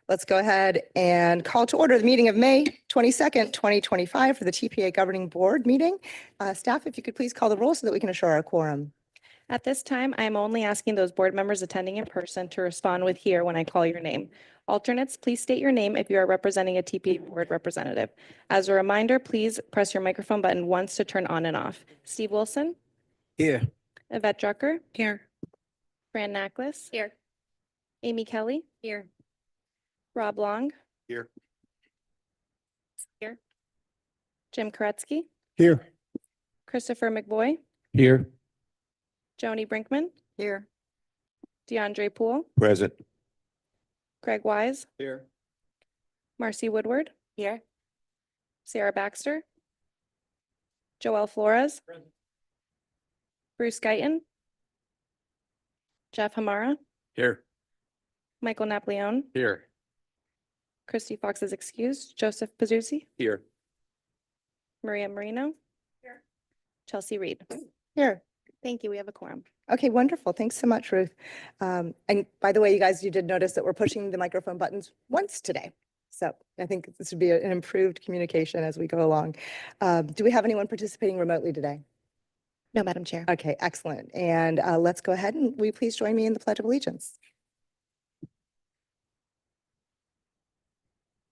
Let's go ahead and call to order the meeting of May 22nd, 2025 for the TPA Governing Board meeting. Staff, if you could please call the roll so that we can assure our quorum. At this time, I am only asking those board members attending in person to respond with "here" when I call your name. Alternates, please state your name if you are representing a TPA board representative. As a reminder, please press your microphone button once to turn on and off. Steve Wilson? Here. Yvette Drucker? Here. Fran Nacklis? Here. Amy Kelly? Here. Rob Long? Here. Here. Jim Koretsky? Here. Christopher McVoy? Here. Joni Brinkman? Here. DeAndre Poole? Present. Greg Wise? Here. Marcy Woodward? Here. Sarah Baxter? Joelle Flores? Bruce Guyton? Jeff Hamara? Here. Michael Napoleon? Here. Christy Fox is excused. Joseph Pazuzzi? Here. Maria Marino? Here. Chelsea Reed? Here. Thank you. We have a quorum. Okay, wonderful. Thanks so much, Ruth. And by the way, you guys, you did notice that we're pushing the microphone buttons once today. So I think this would be an improved communication as we go along. Do we have anyone participating remotely today? No, Madam Chair. Okay, excellent. And let's go ahead and will you please join me in the Pledge of Allegiance?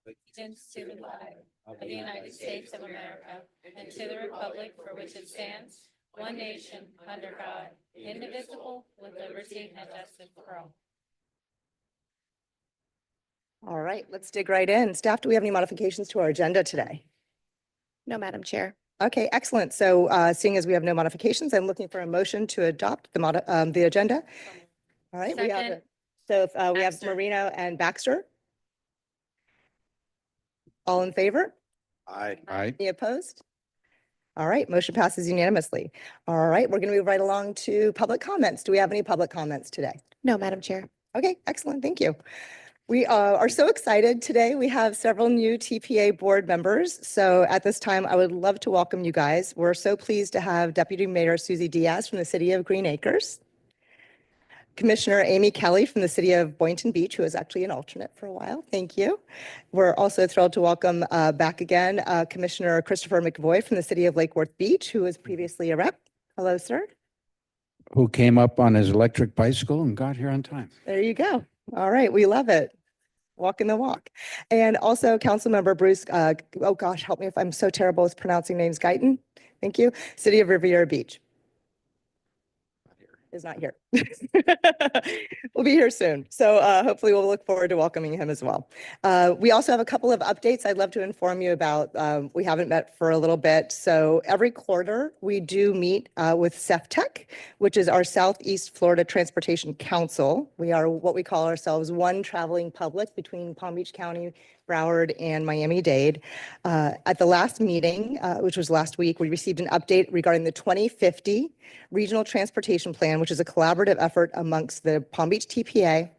Allegiance to the flag of the United States of America and to the republic for which it stands, one nation, under God, indivisible, with liberty and justice for all. All right, let's dig right in. Staff, do we have any modifications to our agenda today? No, Madam Chair. Okay, excellent. So seeing as we have no modifications, I'm looking for a motion to adopt the agenda. All right, we have Second. it. So we have Baxter. Marino and Baxter. All in favor? Aye. Aye. Any opposed? All right, motion passes unanimously. All right, we're going to move right along to public comments. Do we have any public comments today? No, Madam Chair. Okay, excellent. Thank you. We are so excited today. We have several new TPA board members. So at this time, I would love to welcome you guys. We're so pleased to have Deputy Mayor Susie Diaz from the City of Green Acres, Commissioner Amy Kelly from the City of Boynton Beach, who is actually an alternate for a while. Thank you. We're also thrilled to welcome back again Commissioner Christopher McVoy from the City of Lake Worth Beach, who was previously a rep. Hello, sir. Who came up on his electric bicycle and got here on time. There you go. All right, we love it. Walking the walk. And also Councilmember Bruce, oh gosh, help me if I'm so terrible with pronouncing names, Guyton. Thank you. City of Riviera Beach. Is not here. We'll be here soon. So hopefully we'll look forward to welcoming him as well. We also have a couple of updates I'd love to inform you about. We haven't met for a little bit. So every quarter we do meet with CEFTEC, which is our Southeast Florida Transportation Council. We are what we call ourselves one traveling public between Palm Beach County, Broward, and Miami-Dade. At the last meeting, which was last week, we received an update regarding the 2050 Regional Transportation Plan, which is a collaborative effort amongst the Palm Beach TPA,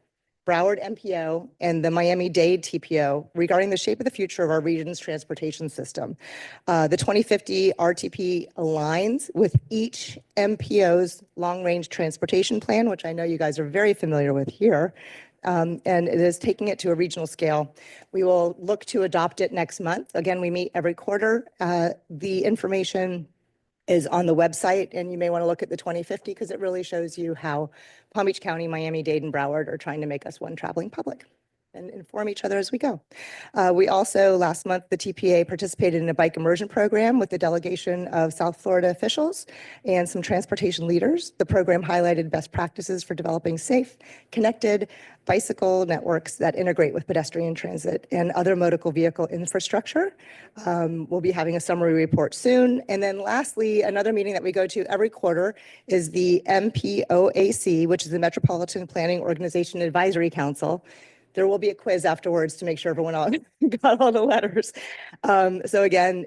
Broward MPO, and the Miami-Dade TPO regarding the shape of the future of our region's transportation system. The 2050 RTP aligns with each MPO's long-range transportation plan, which I know you guys are very familiar with here. And it is taking it to a regional scale. We will look to adopt it next month. Again, we meet every quarter. The information is on the website, and you may want to look at the 2050 because it really shows you how Palm Beach County, Miami-Dade, and Broward are trying to make us one traveling public and inform each other as we go. We also, last month, the TPA participated in a bike immersion program with a delegation of South Florida officials and some transportation leaders. The program highlighted best practices for developing safe, connected bicycle networks that integrate with pedestrian transit and other motor vehicle infrastructure. We'll be having a summary report soon. And then lastly, another meeting that we go to every quarter is the MPOAC, which is the Metropolitan Planning Organization Advisory Council. There will be a quiz afterwards to make sure everyone got all the letters. So again,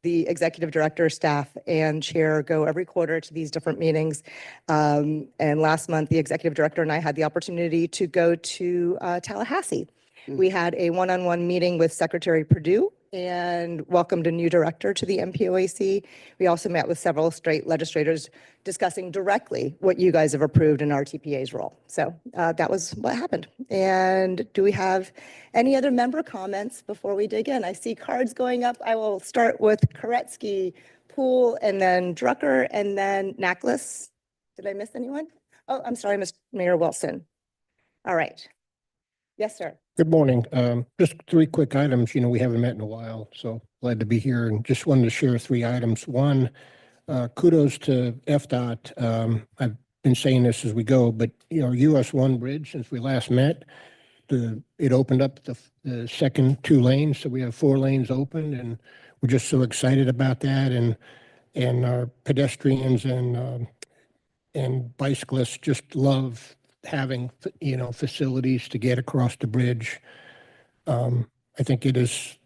the executive director, staff, and chair go every quarter to these different meetings. And last month, the executive director and I had the opportunity to go to Tallahassee. We had a one-on-one meeting with Secretary Perdue and welcomed a new director to the MPOAC. We also met with several state legislators discussing directly what you guys have approved in our TPA's role. So that was what happened. And do we have any other member comments before we dig in? I see cards going up. I will start with Koretsky, Poole, and then Drucker, and then Naklis. Did I miss anyone? Oh, I'm sorry, Mr. Mayor Wilson. All right. Yes, sir. Good morning. Just three quick items. We haven't met in a while, so glad to be here and just wanted to share three items. One, kudos to FDOT. I've been saying this as we go, but US 1 bridge, since we last met, it opened up the second 2 lanes, so we have 4 lanes open, and we're just so excited about that. And our pedestrians and bicyclists just love having facilities to get across the bridge. I think it is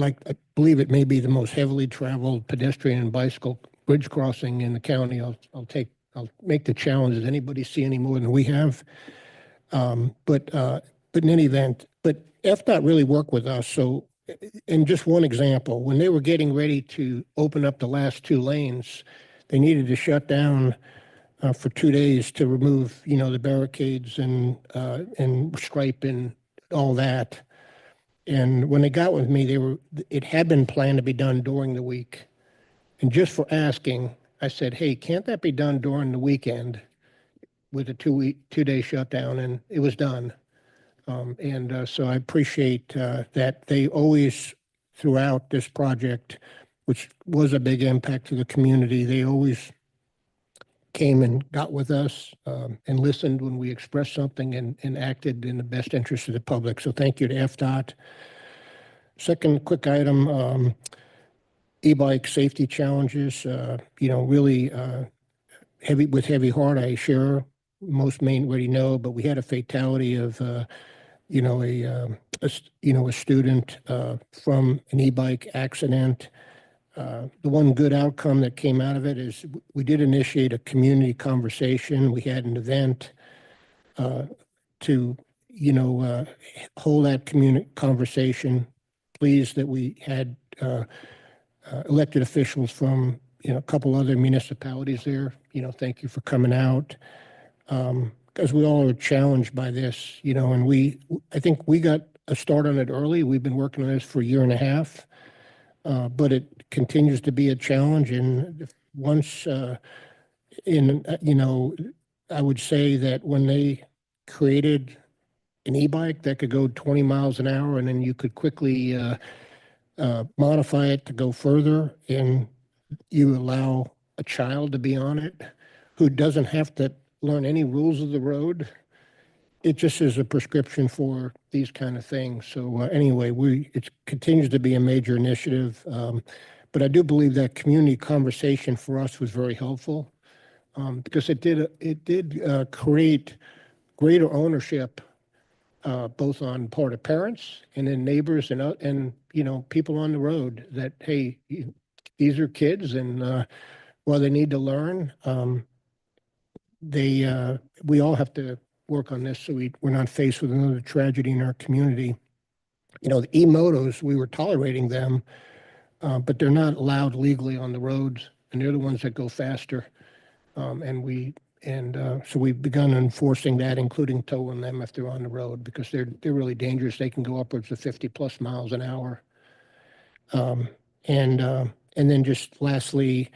I believe it may be the most heavily traveled pedestrian and bicycle bridge crossing in the county. I'll make the challenge. Does anybody see any more than we have? But in any event, FDOT really worked with us. So, in just one example, when they were getting ready to open up the last 2 lanes, they needed to shut down for 2 days to remove, the barricades and stripe and all that. And when they got with me, it had been planned to be done during the week. And just for asking, I said, hey, can't that be done during the weekend with a 2-day shutdown? And it was done. So I appreciate that they always, throughout this project, which was a big impact to the community, they always came and got with us and listened when we expressed something and acted in the best interest of the public. So thank you to FDOT. Second quick item, e-bike safety challenges, really heavy heart. I share, most may already know, but we had a fatality of, a student from an e-bike accident. The one good outcome that came out of it is we did initiate a community conversation. We had an event to, hold that community conversation. Pleased that we had elected officials from, a couple other municipalities there. Thank you for coming out. Because we all are challenged by this, and I think we got a start on it early. We've been working on this for a year and a half. But it continues to be a challenge. And once I would say that when they created an e-bike that could go 20 miles an hour, and then you could quickly modify it to go further, and you allow a child to be on it who doesn't have to learn any rules of the road, it just is a prescription for these kind of things. So anyway, it continues to be a major initiative, but I do believe that community conversation for us was very helpful because it did create greater ownership, both on part of parents and then neighbors and people on the road. That hey, these are kids, and while they need to learn, we all have to work on this so we're not faced with another tragedy in our community. The e-motos, we were tolerating them, but they're not allowed legally on the roads, and they're the ones that go faster. So we've begun enforcing that, including towing them if they're on the road, because they're really dangerous. They can go upwards of 50 plus miles an hour. And then just lastly,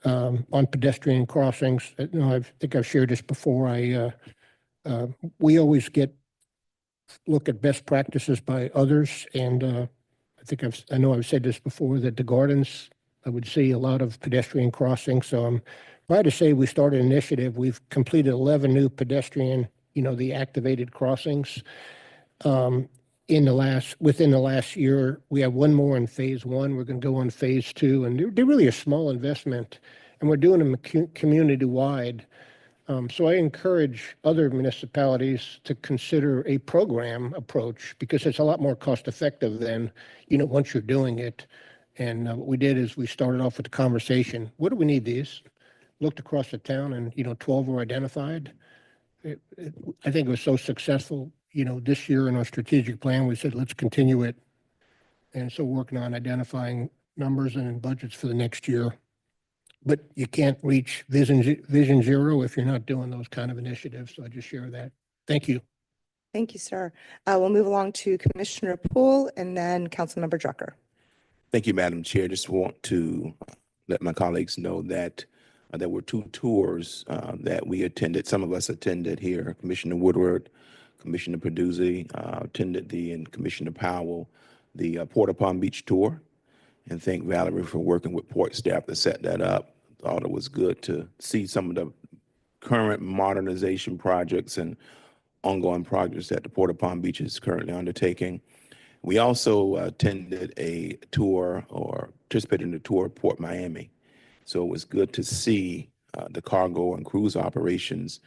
on pedestrian crossings, I think I've shared this before. We always look at best practices by others, and I know I've said this before, that the gardens, I would see a lot of pedestrian crossings. So I'm proud to say we started an initiative. We've completed 11 new pedestrian, the activated crossings. Within the last year, we have one more in phase 1. We're going to go on phase 2, and they're really a small investment, and we're doing them community-wide. So I encourage other municipalities to consider a program approach, because it's a lot more cost-effective than, once you're doing it. And what we did is we started off with the conversation. What do we need these? Looked across the town, and 12 were identified. I think it was so successful. This year in our strategic plan, we said let's continue it And so working on identifying numbers and budgets for the next year. But you can't reach Vision Zero if you're not doing those kind of initiatives. So I just share that. Thank you. Thank you, sir. We'll move along to Commissioner Poole and then Councilmember Drucker. Thank you, Madam Chair. Just want to let my colleagues know that there were 2 tours that we attended. Some of us attended here. Commissioner Woodward, Commissioner Peduzzi attended and Commissioner Powell, the Port Palm Beach tour. And thank Valerie for working with port staff to set that up. Thought it was good to see some of the current modernization projects and ongoing projects that the Port of Palm Beach is currently undertaking. We also attended a tour or participated in a tour of Port Miami. So it was good to see the cargo and cruise operations.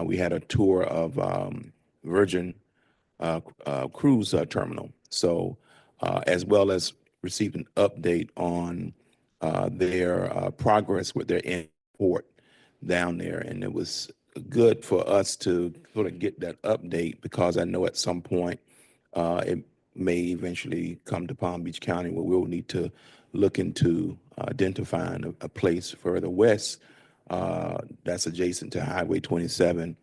We had a tour of Virgin cruise terminal. So as well as received an update on their progress with their import down there. And it was good for us to sort of get that update because I know at some point it may eventually come to Palm Beach County where we'll need to look into identifying a place further west that's adjacent to Highway 27.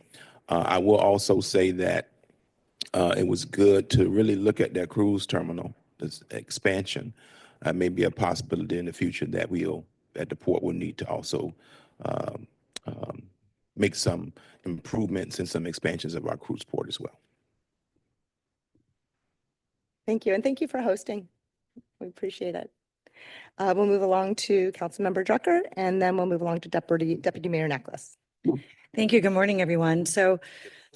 I will also say that it was good to really look at that cruise terminal, this expansion. Maybe a possibility in the future that the port will need to also make some improvements and some expansions of our cruise port as well. Thank you. And thank you for hosting. We appreciate it. We'll move along to Councilmember Drucker, and then we'll move along to Deputy Mayor Necklace. Thank you. Good morning, everyone. So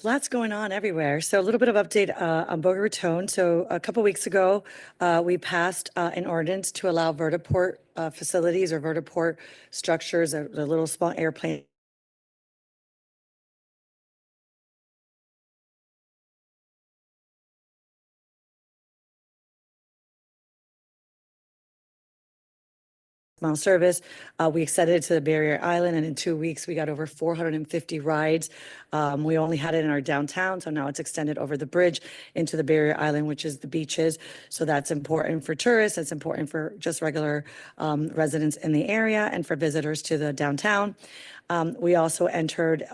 lots going on everywhere. So a little bit of update on Boca Raton. So a couple weeks ago, we passed an ordinance to allow vertiport facilities or vertiport structures, the little small airplane mile service. We extended it to the Barrier Island, and in 2 weeks, we got over 450 rides. We only had it in our downtown, so now it's extended over the bridge into the Barrier Island, which is the beaches. So that's important for tourists. It's important for just regular residents in the area and for visitors to the downtown. We also entered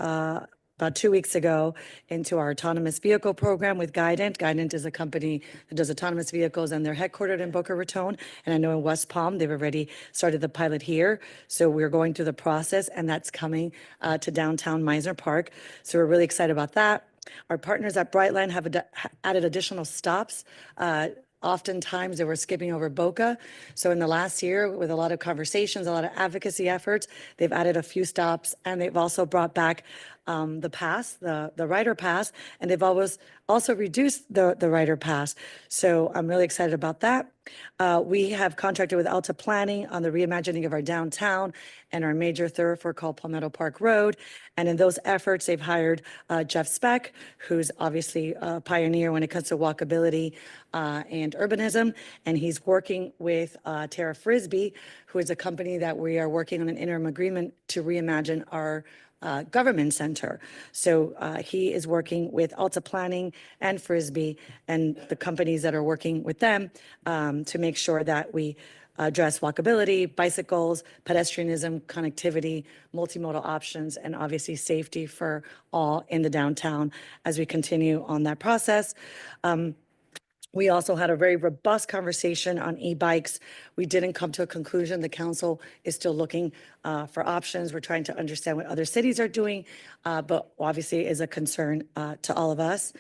about 2 weeks ago into our autonomous vehicle program with Guidant. Guidant is a company that does autonomous vehicles, and they're headquartered in Boca Raton. And I know in West Palm, they've already started the pilot here. So we're going through the process, and that's coming to downtown Meisner Park. So we're really excited about that. Our partners at Brightline have added additional stops. Oftentimes they were skipping over Boca. So in the last year, with a lot of conversations, a lot of advocacy efforts, they've added a few stops, and they've also brought back the pass, the rider pass, and they've always also reduced the rider pass. So I'm really excited about that. We have contracted with Alta Planning on the reimagining of our downtown and our major thoroughfare called Palmetto Park Road. And in those efforts, they've hired Jeff Speck, who's obviously a pioneer when it comes to walkability and urbanism. And he's working with Tara Frisbee, who is a company that we are working on an interim agreement to reimagine our government center. So he is working with Alta Planning and Frisbee and the companies that are working with them to make sure that we address walkability, bicycles, pedestrianism, connectivity, multimodal options, and obviously safety for all in the downtown as we continue on that process. We also had a very robust conversation on e-bikes. We didn't come to a conclusion. The council is still looking for options. We're trying to understand what other cities are doing, but obviously is a concern to all of us.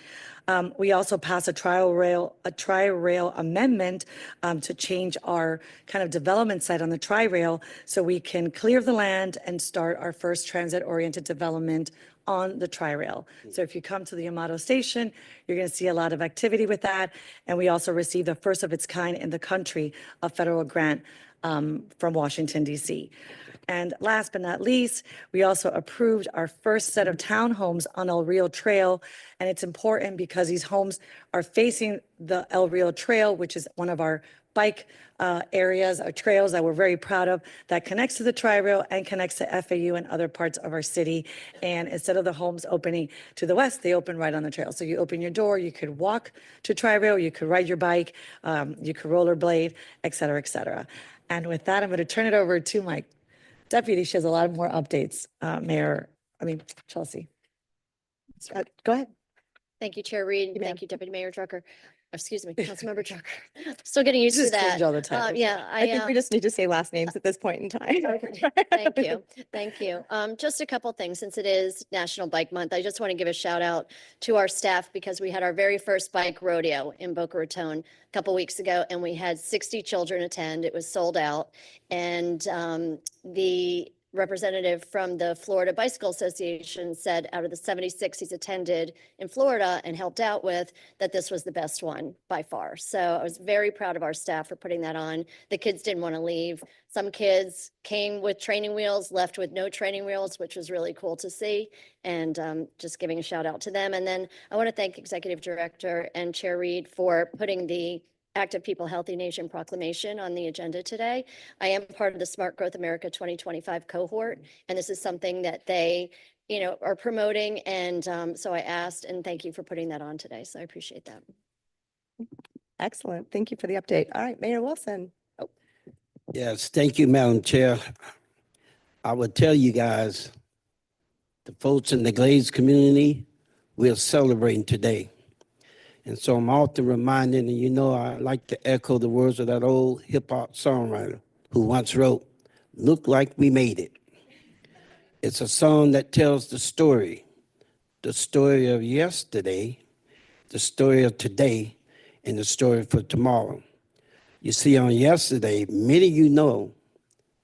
We also passed a tri-rail amendment to change our kind of development site on the tri-rail so we can clear the land and start our first transit-oriented development on the tri-rail. So if you come to the Amato station, you're going to see a lot of activity with that. And we also received the first of its kind in the country, a federal grant from Washington, D.C. And last but not least, we also approved our first set of townhomes on El Rio Trail. And it's important because these homes are facing the El Rio Trail, which is one of our bike areas or trails that we're very proud of that connects to the Tri-Rail and connects to FAU and other parts of our city. And instead of the homes opening to the west, they open right on the trail. So you open your door, you could walk to Tri-Rail, you could ride your bike, you could rollerblade, et cetera, et cetera. And with that, I'm going to turn it over to my deputy. She has a lot more updates, Chelsea. Go ahead. Thank you, Chair Reed. You and may. Thank you, Deputy Mayor Drucker. Excuse me, Councilmember Drucker. Still getting used to Just change that. all the time. Yeah, I think we just need to say last names at this point in time. Thank you. Thank you. Just a couple things, since it is National Bike Month, I just want to give a shout out to our staff because we had our very first bike rodeo in Boca Raton a couple weeks ago, and we had 60 children attend. It was sold out. And the representative from the Florida Bicycle Association said out of the 76 he's attended in Florida and helped out with, that this was the best one by far. So I was very proud of our staff for putting that on. The kids didn't want to leave. Some kids came with training wheels, left with no training wheels, which was really cool to see. And just giving a shout out to them. And then I want to thank Executive Director and Chair Reed for putting the Active People Healthy Nation proclamation on the agenda today. I am part of the Smart Growth America 2025 cohort, and this is something that they, are promoting. And so I asked, and thank you for putting that on today. So I appreciate that. Excellent. Thank you for the update. All right, Mayor Wilson. Oh, Yes, thank you, Madam Chair. I would tell you guys, the folks in the Glades community, we're celebrating today. And so I'm often reminded, and I like to echo the words of that old hip hop songwriter who once wrote, "Look like we made it." It's a song that tells the story of yesterday, the story of today, and the story for tomorrow. You see, on yesterday, many of you know,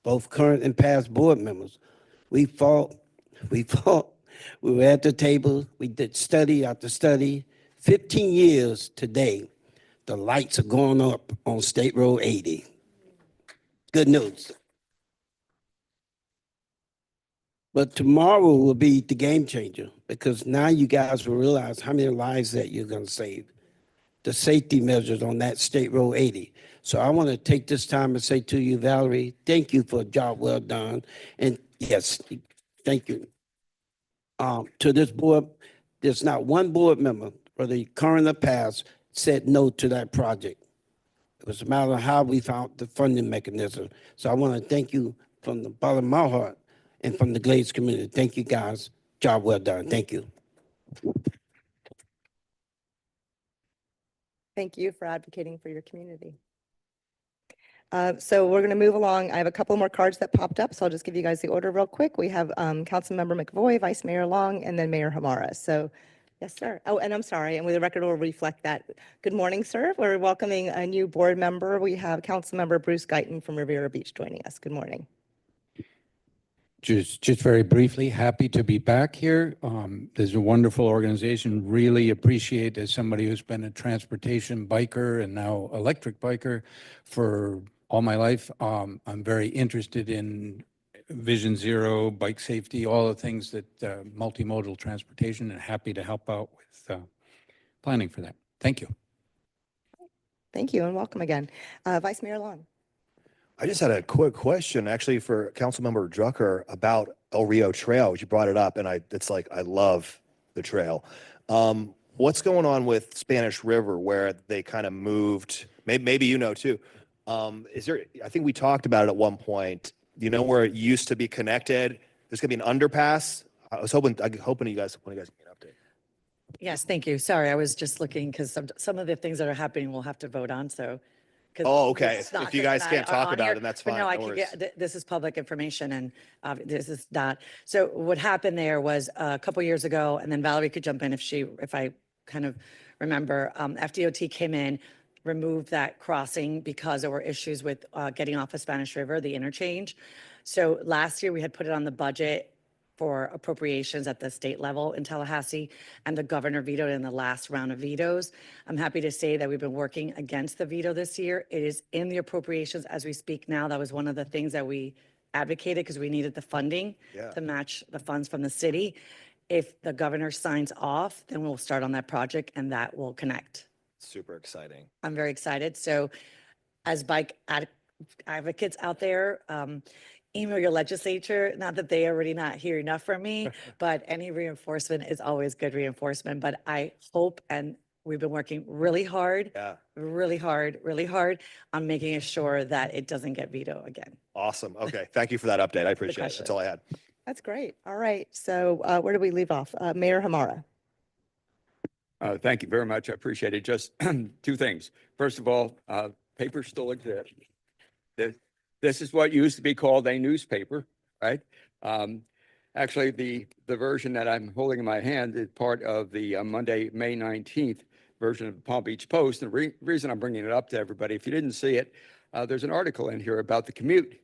both current and past board members, we fought, we were at the table, we did study after study. 15 years today, the lights are going up on State Road 80. Good news. But tomorrow will be the game changer, because now you guys will realize how many lives that you're going to save. The safety measures on that State Road 80. So I want to take this time and say to you, Valerie, thank you for a job well done. And yes, thank you. To this board, there's not one board member, whether current or past, said no to that project. It was a matter of how we found the funding mechanism. So I want to thank you from the bottom of my heart and from the Glades community. Thank you, guys. Job well done. Thank you. thank you for advocating for your community. So we're going to move along. I have a couple more cards that popped up, so I'll just give you guys the order real quick. We have Councilmember McVoy, Vice Mayor Long, and then Mayor Hamara. So, yes, sir. Oh, and I'm sorry, and the record will reflect that. Good morning, sir. We're welcoming a new board member. We have Councilmember Bruce Guyton from Riviera Beach joining us. Good morning. Just very briefly, happy to be back here. There's a wonderful organization. Really appreciate, as somebody who's been a transportation biker and now electric biker for all my life. I'm very interested in Vision Zero, bike safety, all the things that multimodal transportation, and happy to help out with planning for that. Thank you. Thank you and welcome again. Vice Mayor Long. I just had a quick question actually for Councilmember Drucker about El Rio Trail, which you brought it up, and I love the trail. What's going on with Spanish River where they kind of moved, maybe you know too. I think we talked about it at one point, where it used to be connected, there's gonna be an underpass. I was hoping you guys give me an update. Yes, thank you. Sorry, I was just looking because some of the things that are happening we'll have to vote on, so. 'cause Oh, okay. it's not If you just guys an can't I- talk on about here, it, that's but fine. no, I No can worries. get, this is public information and this is not. So what happened there was a couple years ago, and then Valerie could jump in if I kind of remember, FDOT came in, removed that crossing because there were issues with getting off of Spanish River, the interchange. So last year we had put it on the budget for appropriations at the state level in Tallahassee, and the governor vetoed in the last round of vetoes. I'm happy to say that we've been working against the veto this year. It is in the appropriations as we speak now. That was one of the things that we advocated because we needed the funding to match the funds from the city. If the governor signs off, then we'll start on that project and that will connect. Super exciting. I'm very excited. So as advocates out there, email your legislature, not that they already not hear enough from me, but any reinforcement is always good reinforcement. But I hope, and we've been working really hard, Yeah. really hard on making sure that it doesn't get vetoed again. Awesome. Okay. Thank you for that update. I appreciate it. question. That's all I had. That's great. All right. So where do we leave off? Mayor Hamara. Thank you very much. I appreciate it. Just two things. First of all, papers still exist. This is what used to be called a newspaper, right? Actually, the version that I'm holding in my hand is part of the Monday, May 19th version of the Palm Beach Post. And the reason I'm bringing it up to everybody, if you didn't see it, there's an article in here about the commute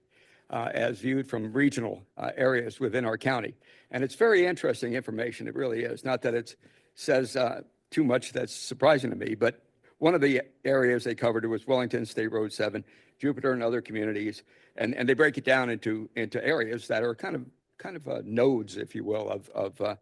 as viewed from regional areas within our county. And it's very interesting information. It really is. Not that it says too much that's surprising to me, but one of the areas they covered was Wellington State Road 7, Jupiter, and other communities, and they break it down into areas that are kind of nodes, if you will, of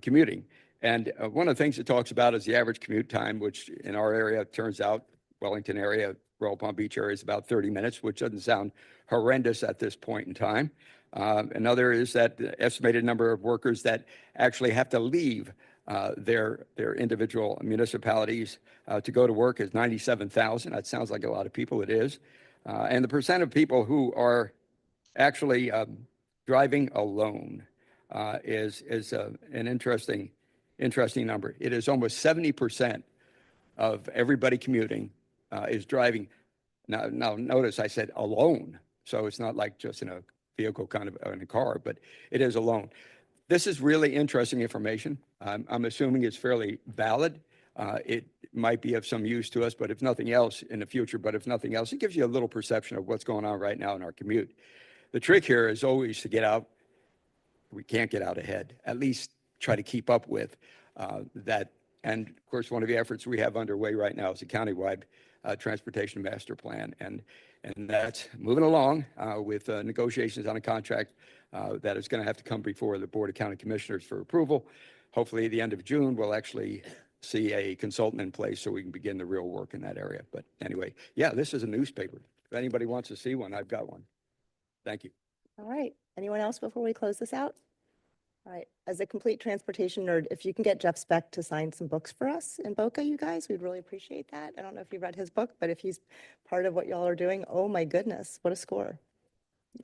commuting. And one of the things it talks about is the average commute time, which in our area turns out, Wellington area, Royal Palm Beach area, is about 30 minutes, which doesn't sound horrendous at this point in time. Another is that the estimated number of workers that actually have to leave their individual municipalities to go to work is 97,000. That sounds like a lot of people. It is. And the percent of people who are actually driving alone is an interesting number. It is almost 70% of everybody commuting is driving. Now notice I said alone. So it's not like just in a vehicle kind of in a car, but it is alone. This is really interesting information. I'm assuming it's fairly valid. It might be of some use to us, but if nothing else in the future, it gives you a little perception of what's going on right now in our commute. The trick here is always to get out. We can't get out ahead, at least try to keep up with that. And of course, one of the efforts we have underway right now is a countywide transportation master plan. And that's moving along with negotiations on a contract that is going to have to come before the Board of County Commissioners for approval. Hopefully, at the end of June, we'll actually see a consultant in place so we can begin the real work in that area. But anyway, yeah, this is a newspaper. If anybody wants to see one, I've got one. Thank you. All right. Anyone else before we close this out? All right. As a complete transportation nerd, if you can get Jeff Speck to sign some books for us in Boca, you guys, we'd really appreciate that. I don't know if you read his book, but if he's part of what y'all are doing, oh my goodness, what a score.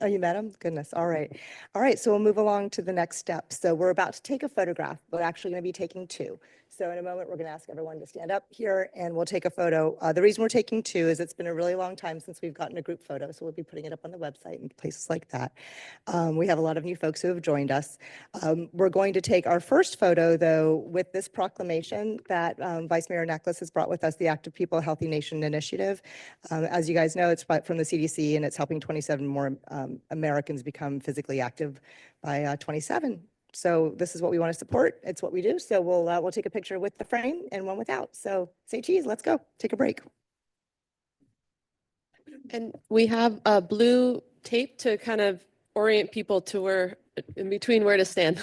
Oh, you met him? Goodness. All right. All right. So we'll move along to the next step. So we're about to take a photograph. We're actually going to be taking two. So in a moment, we're going to ask everyone to stand up here and we'll take a photo. The reason we're taking two is it's been a really long time since we've gotten a group photo. So we'll be putting it up on the website and places like that. We have a lot of new folks who have joined us. We're going to take our first photo, though, with this proclamation that Vice Mayor Necklace has brought with us, the Active People Healthy Nation Initiative. As you guys know, it's from the CDC, and it's helping 27 more Americans become physically active by 27. So this is what we want to support. It's what we do. So we'll take a picture with the frame and one without. So say cheese, let's go. Take a break. And we have a blue tape to kind of orient people to where, in between where to stand.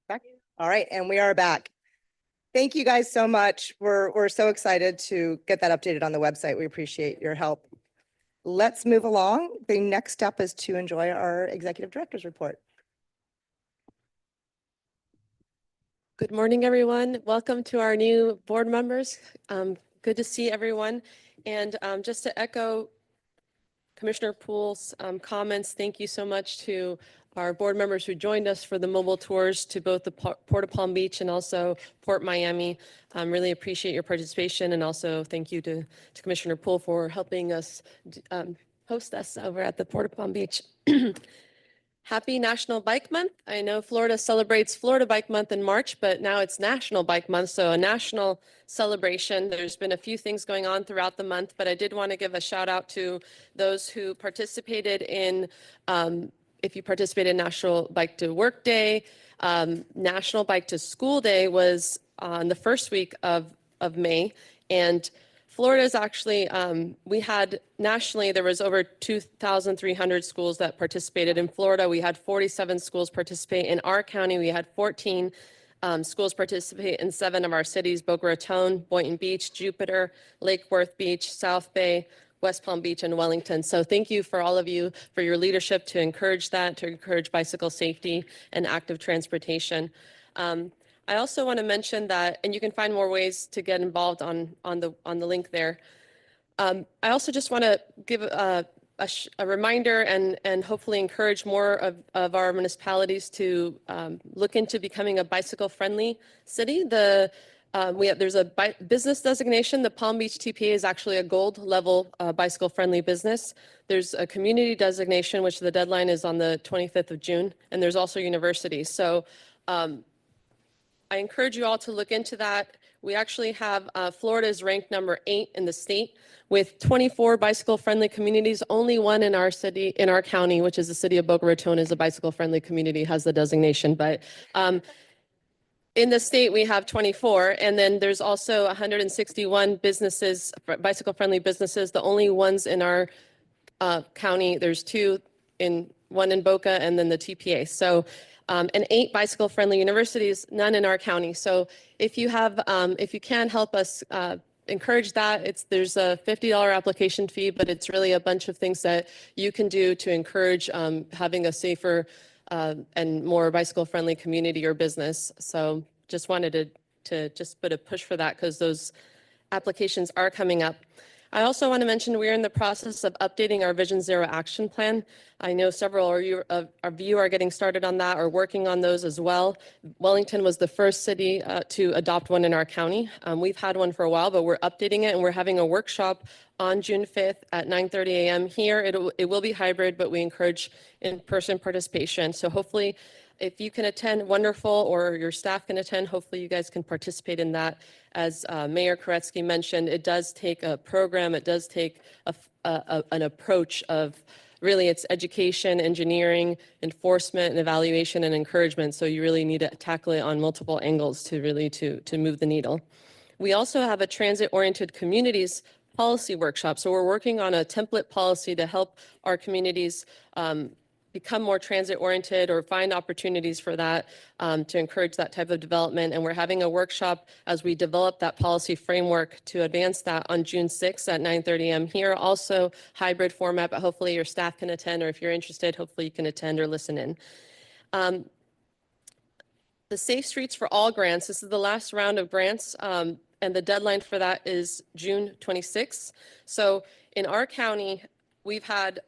Back. All right, and we are back. Thank you guys so much. We're so excited to get that updated on the website. We appreciate your help. Let's move along. The next step is to enjoy our executive director's report. Good morning, everyone. Welcome to our new board members. Good to see everyone. And just to echo Commissioner Poole's comments, thank you so much to our board members who joined us for the mobile tours to both the Port of Palm Beach and also Port Miami. Really appreciate your participation, and also thank you to Commissioner Poole for helping us host us over at the Port of Palm Beach. Happy National Bike Month. I know Florida celebrates Florida Bike Month in March, but now it's National Bike Month, so a national celebration. There's been a few things going on throughout the month, but I did want to give a shout out to those who participated in, if you participated in National Bike to Work Day. National Bike to School Day was on the first week of May, and Florida is actually, we had nationally, there was over 2,300 schools that participated. In Florida, we had 47 schools participate. In our county, we had 14 schools participate in 7 of our cities: Boca Raton, Boynton Beach, Jupiter, Lake Worth Beach, South Bay, West Palm Beach, and Wellington. So thank you for all of you for your leadership to encourage that, to encourage bicycle safety and active transportation. I also want to mention that, and you can find more ways to get involved on the link there. I also just want to give a reminder and hopefully encourage more of our municipalities to look into becoming a bicycle-friendly city. There's a business designation. The Palm Beach TPA is actually a gold level bicycle-friendly business. There's a community designation, which the deadline is on the 25th of June, and there's also universities. So I encourage you all to look into that. We actually have, Florida is ranked number 8 in the state with 24 bicycle-friendly communities. Only one in our city, in our county, which is the city of Boca Raton, is a bicycle-friendly community, has the designation. But in the state, we have 24, and then there's also 161 businesses, bicycle-friendly businesses. The only ones in our county, there's 2 one in Boca, and then the TPA. So, and 8 bicycle-friendly universities, none in our county. So if you have, if you can help us encourage that, there's a $50 application fee, but it's really a bunch of things that you can do to encourage having a safer and more bicycle-friendly community or business. So just wanted to just put a push for that, because those applications are coming up. I also want to mention we're in the process of updating our Vision Zero action plan. I know several of you are getting started on that or working on those as well. Wellington was the first city to adopt one in our county. We've had one for a while, but we're updating it, and we're having a workshop on June 5th at 9:30 a.m. here. It will be hybrid, but we encourage in-person participation. So hopefully, if you can attend, wonderful, or your staff can attend, hopefully you guys can participate in that. As Mayor Koretsky mentioned, it does take a program, it does take an approach of really it's education, engineering, enforcement, and evaluation and encouragement. So you really need to tackle it on multiple angles to really to move the needle. We also have a transit-oriented communities policy workshop. So we're working on a template policy to help our communities become more transit-oriented or find opportunities for that to encourage that type of development. And we're having a workshop as we develop that policy framework to advance that on June 6th at 9:30 a.m. here. Also hybrid format, but hopefully your staff can attend, or if you're interested, hopefully you can attend or listen in. The Safe Streets for All grants, this is the last round of grants, and the deadline for that is June 26th. So in our county, we've had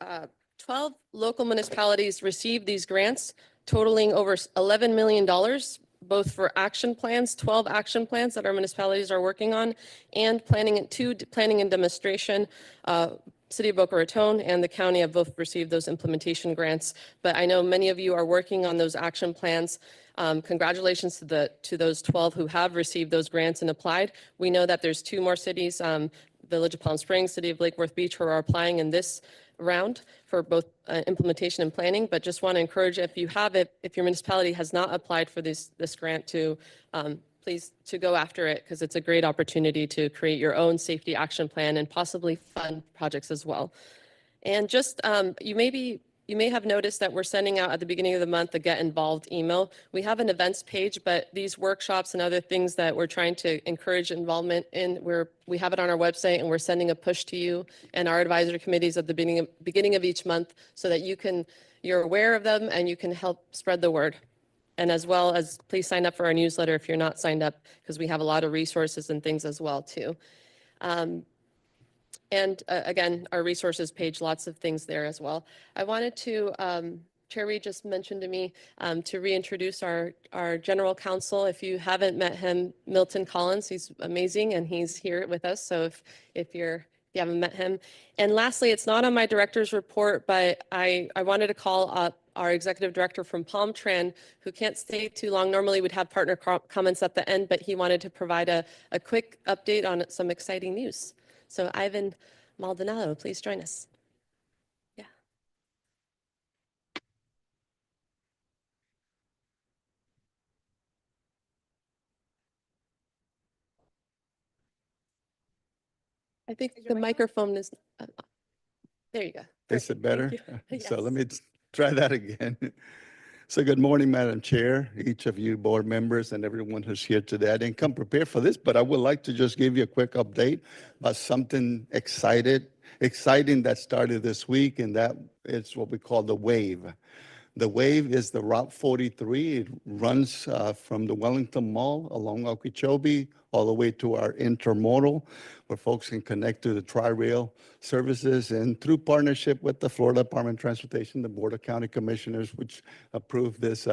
12 local municipalities receive these grants totaling over $11 million, both for action plans, 12 action plans that our municipalities are working on, and planning and demonstration. City of Boca Raton and the county have both received those implementation grants, but I know many of you are working on those action plans. Congratulations to those 12 who have received those grants and applied. We know that there's 2 more cities, Village of Palm Springs, City of Lake Worth Beach, who are applying in this round for both implementation and planning, but just want to encourage, if you have it, if your municipality has not applied for this grant, to please to go after it, because it's a great opportunity to create your own safety action plan and possibly fund projects as well. And just you may be you may have noticed that we're sending out at the beginning of the month a Get Involved email. We have an events page, but these workshops and other things that we're trying to encourage involvement in, we have it on our website and we're sending a push to you and our advisory committees at the beginning of each month so that you're aware of them and you can help spread the word. And as well as please sign up for our newsletter if you're not signed up, because we have a lot of resources and things as well too. And again, our resources page, lots of things there as well. I wanted to, Chair Reed just mentioned to me to reintroduce our general counsel. If you haven't met him, Milton Collins, he's amazing and he's here with us. So if you haven't met him. And lastly, it's not on my director's report, but I wanted to call up our executive director from Palmtran, who can't stay too long. Normally we'd have partner comments at the end, but he wanted to provide a quick update on some exciting news. So Ivan Maldonado, please join us. Yeah. I think the microphone is, there you go. Is it Perfect. better? Thank you. So let Yes. me try that again. So good morning, Madam Chair, each of you board members and everyone who's here today. I didn't come prepared for this, but I would like to just give you a quick update about something exciting that started this week, and that is what we call the WAVE. The WAVE is the Route 43. It runs from the Wellington Mall along Okeechobee all the way to our intermodal, where folks can connect to the Tri-Rail services. And through partnership with the Florida Department of Transportation, the Board of County Commissioners, which approved this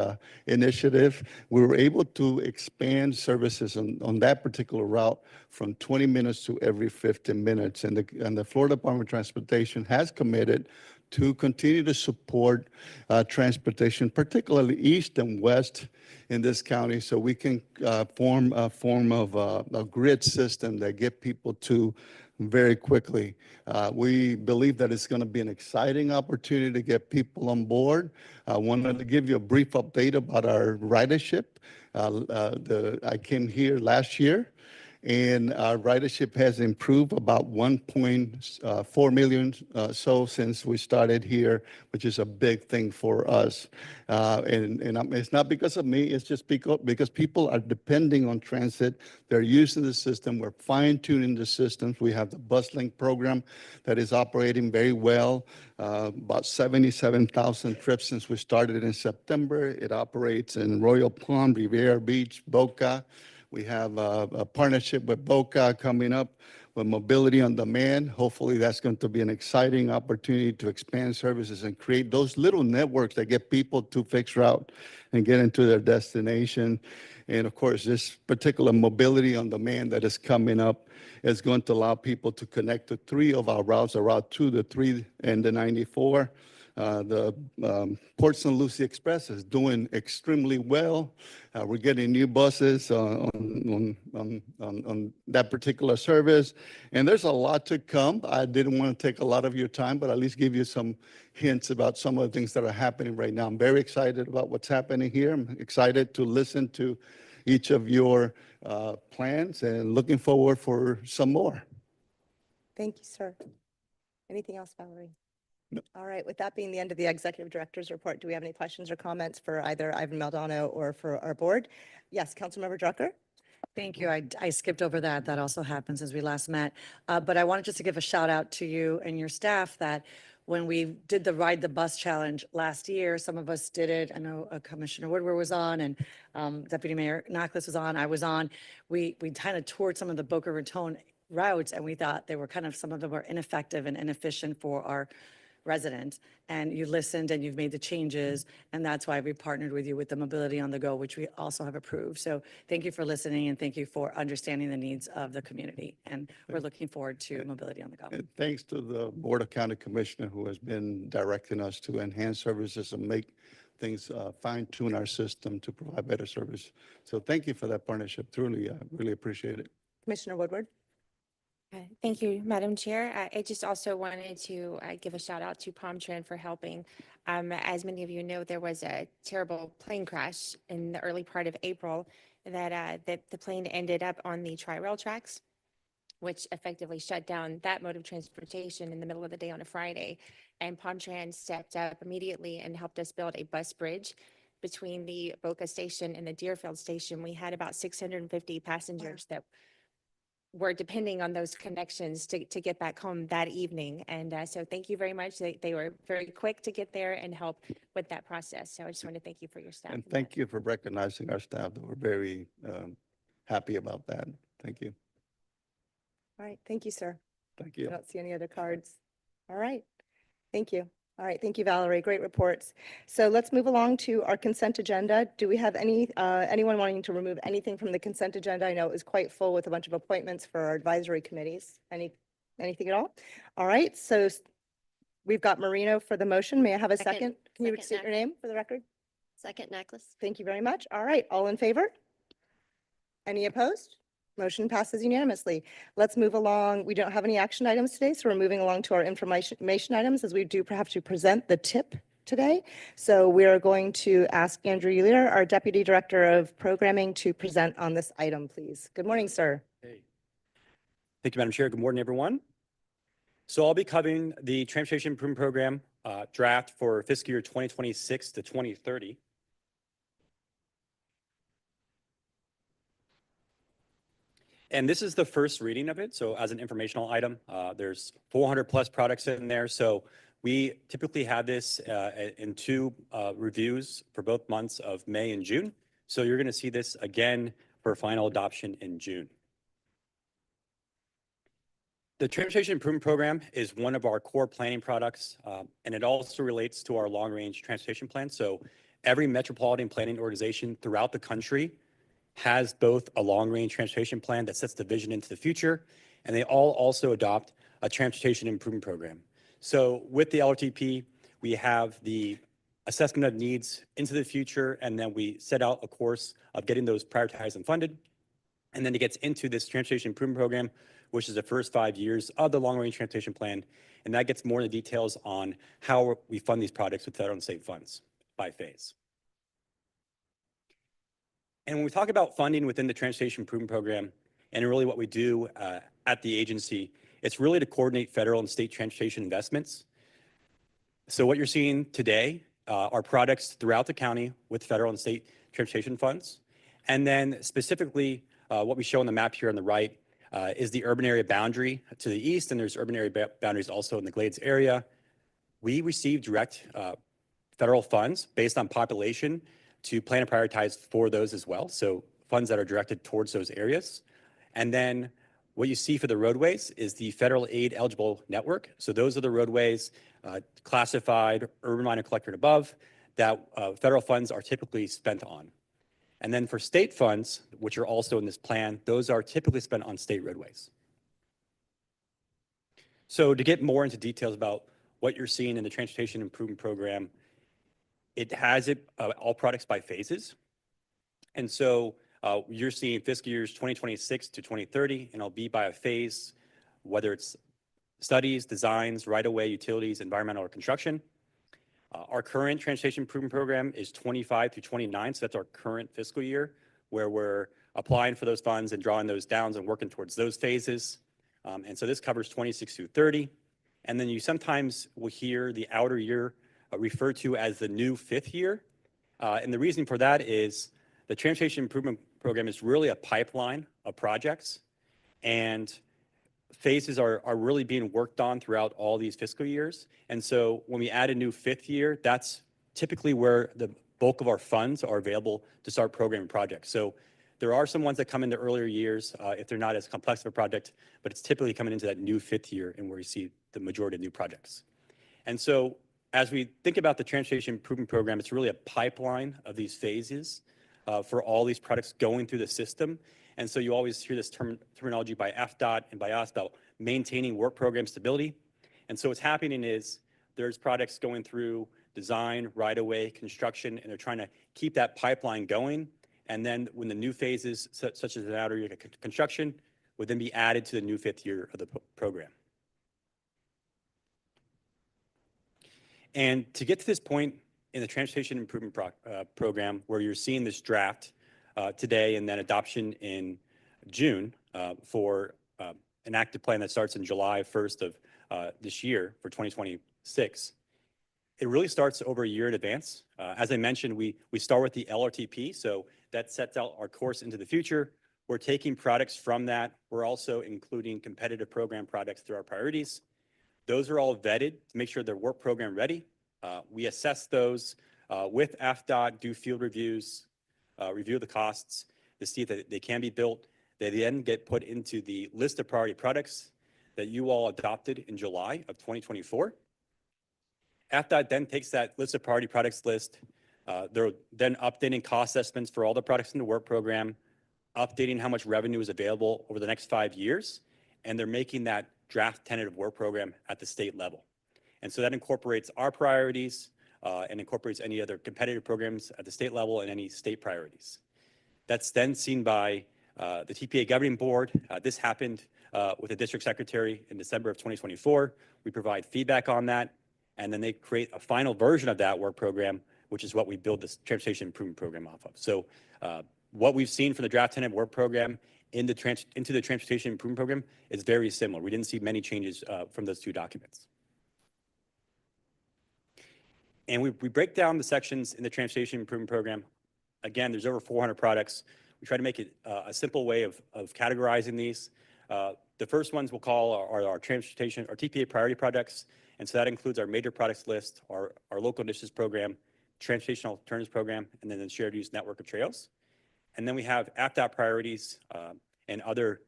initiative, we were able to expand services on that particular route from 20 minutes to every 15 minutes. And the Florida Department of Transportation has committed to continue to support transportation, particularly east and west in this county, so we can form a form of a grid system that get people to very quickly. We believe that it's going to be an exciting opportunity to get people on board. I wanted to give you a brief update about our ridership. I came here last year, and our ridership has improved about 1.4 million so since we started here, which is a big thing for us. And it's not because of me, it's just because people are depending on transit. They're using the system. We're fine-tuning the systems. We have the BusLink program that is operating very well. About 77,000 trips since we started in September. It operates in Royal Palm, Riviera Beach, Boca. We have a partnership with Boca coming up with Mobility on Demand. Hopefully that's going to be an exciting opportunity to expand services and create those little networks that get people to fixed route and get into their destination. And of course, this particular Mobility on Demand that is coming up is going to allow people to connect to 3 of our routes, the Route 2, the 3, and the 94. The Port St. Lucie Express is doing extremely well. We're getting new buses on that particular service. And there's a lot to come. I didn't want to take a lot of your time, but at least give you some hints about some of the things that are happening right now. I'm very excited about what's happening here. I'm excited to listen to each of your plans and looking forward for some more. Thank you, sir. Anything else, Valerie? No. All right, with that being the end of the executive director's report, do we have any questions or comments for either Ivan Maldonado or for our board? Yes, Councilmember Drucker. Thank you. I skipped over that. That also happened since we last met. But I wanted just to give a shout out to you and your staff that when we did the Ride the Bus Challenge last year, some of us did it. I know Commissioner Woodward was on and Deputy Mayor Nachlas was on. I was on. We kind of toured some of the Boca Raton routes, and we thought they were some of them were ineffective and inefficient for our residents, and you listened and you've made the changes, and that's why we partnered with you with the Mobility on the Go, which we also have approved. So thank you for listening and thank you for understanding the needs of the community, and we're looking forward to Mobility on the Go. And thanks to the Board of County Commissioner who has been directing us to enhance services and make things fine-tune our system to provide better service. So thank you for that partnership. Truly, really appreciate it. Commissioner Woodward. Thank you, Madam Chair. I just also wanted to give a shout out to Palmtran for helping. As many of you know, there was a terrible plane crash in the early part of April that the plane ended up on the Tri-Rail tracks. which effectively shut down that mode of transportation in the middle of the day on a Friday. And Palm stepped up immediately and helped us build a bus bridge between the Boca station and the Deerfield station. We had about 650 passengers that were depending on those connections to get back home that evening. And so thank you very much. They were very quick to get there and help with that process. So I just want to thank you for your staff. And thank you for recognizing our staff. We're very happy about that. Thank you. All right, thank you, sir. Thank I you. don't see any other cards. All right, thank you. All right, thank you, Valerie. Great reports. So let's move along to our consent agenda. Do we have anyone wanting to remove anything from the consent agenda? I know it was quite full with a bunch of appointments for our advisory committees. Anything at all? All right, so we've got Marino for the motion. May I have a Second. second? Can you Second, state your name for the record? Second necklace. Thank you very much. All right, all in favor? Any opposed? Motion passes unanimously. Let's move along. We don't have any action items today, so we're moving along to our information items as we do have to present the tip today. So we are going to ask Andrew Euler, our Deputy Director of Programming, to present on this item, please. Good morning, sir. Hey. Thank you, Madam Chair. Good morning, everyone. So I'll be covering the Transportation Improvement Program draft for fiscal year 2026 to 2030. And this is the first reading of it. So as an informational item, there's 400 plus products in there. So we typically have this in two reviews for both months of May and June. So you're going to see this again for final adoption in June. The Transportation Improvement Program is one of our core planning products, and it also relates to our long-range transportation plan. So every metropolitan planning organization throughout the country has both a long-range transportation plan that sets the vision into the future, and they all also adopt a transportation improvement program. So with the LRTP, we have the assessment of needs into the future, and then we set out a course of getting those prioritized and funded. And then it gets into this transportation improvement program, which is the first 5 years of the long-range transportation plan. And that gets more into details on how we fund these projects with federal and state funds by phase. And when we talk about funding within the Transportation Improvement Program, and really what we do at the agency, it's really to coordinate federal and state transportation investments. So what you're seeing today are products throughout the county with federal and state transportation funds. And then specifically, what we show on the map here on the right is the urban area boundary to the east, and there's urban area boundaries also in the Glades area. We receive direct federal funds based on population to plan and prioritize for those as well. So funds that are directed towards those areas. And then what you see for the roadways is the federal aid eligible network. So those are the roadways classified urban minor collector and above that federal funds are typically spent on. And then for state funds, which are also in this plan, those are typically spent on state roadways. So to get more into details about what you're seeing in the Transportation Improvement Program, it has all products by phases. And so you're seeing fiscal years 2026 to 2030, and it'll be by a phase, whether it's studies, designs, right-of-way, utilities, environmental, or construction. Our current Transportation Improvement Program is 25 through 29, so that's our current fiscal year, where we're applying for those funds and drawing those down and working towards those phases. And so this covers 26 through 30. And then you sometimes will hear the outer year referred to as the new fifth year. And the reason for that is the Transportation Improvement Program is really a pipeline of projects, and phases are really being worked on throughout all these fiscal years. And so when we add a new fifth year, that's typically where the bulk of our funds are available to start programming projects. So there are some ones that come into earlier years if they're not as complex of a project, but it's typically coming into that new fifth year and where you see the majority of new projects. And so as we think about the Transportation Improvement Program, it's really a pipeline of these phases for all these products going through the system. And so you always hear this terminology by FDOT and by us about maintaining work program stability. And so what's happening is there's products going through design, right-of-way, construction, and they're trying to keep that pipeline going. And then when the new phases, such as an outer year construction, would then be added to the new fifth year of the program. And to get to this point in the Transportation Improvement Program, where you're seeing this draft today and then adoption in June for an active plan that starts in July 1st of this year for 2026. It really starts over a year in advance. As I mentioned, we start with the LRTP, so that sets out our course into the future. We're taking products from that. We're also including competitive program products through our priorities. Those are all vetted to make sure they're work program ready. We assess those with AFDOT, do field reviews, review the costs to see that they can be built. They then get put into the list of priority products that you all adopted in July of 2024. AFDOT then takes that list of priority products list. They're then updating cost estimates for all the products in the work program, updating how much revenue is available over the next 5 years, and they're making that draft tentative work program at the state level. And so that incorporates our priorities and incorporates any other competitive programs at the state level and any state priorities. That's then seen by the TPA governing board. This happened with the district secretary in December of 2024. We provide feedback on that, and then they create a final version of that work program, which is what we build this transportation improvement program off of. So what we've seen from the draft tentative work program into the transportation improvement program is very similar. We didn't see many changes from those two documents. And we break down the sections in the transportation improvement program. Again, there's over 400 products. We try to make it a simple way of categorizing these. The first ones we'll call are our transportation, our TPA priority projects. And so that includes our major products list, our local initiatives program, transportation alternatives program, and then the shared use network of trails. And then we have AFDOT priorities and other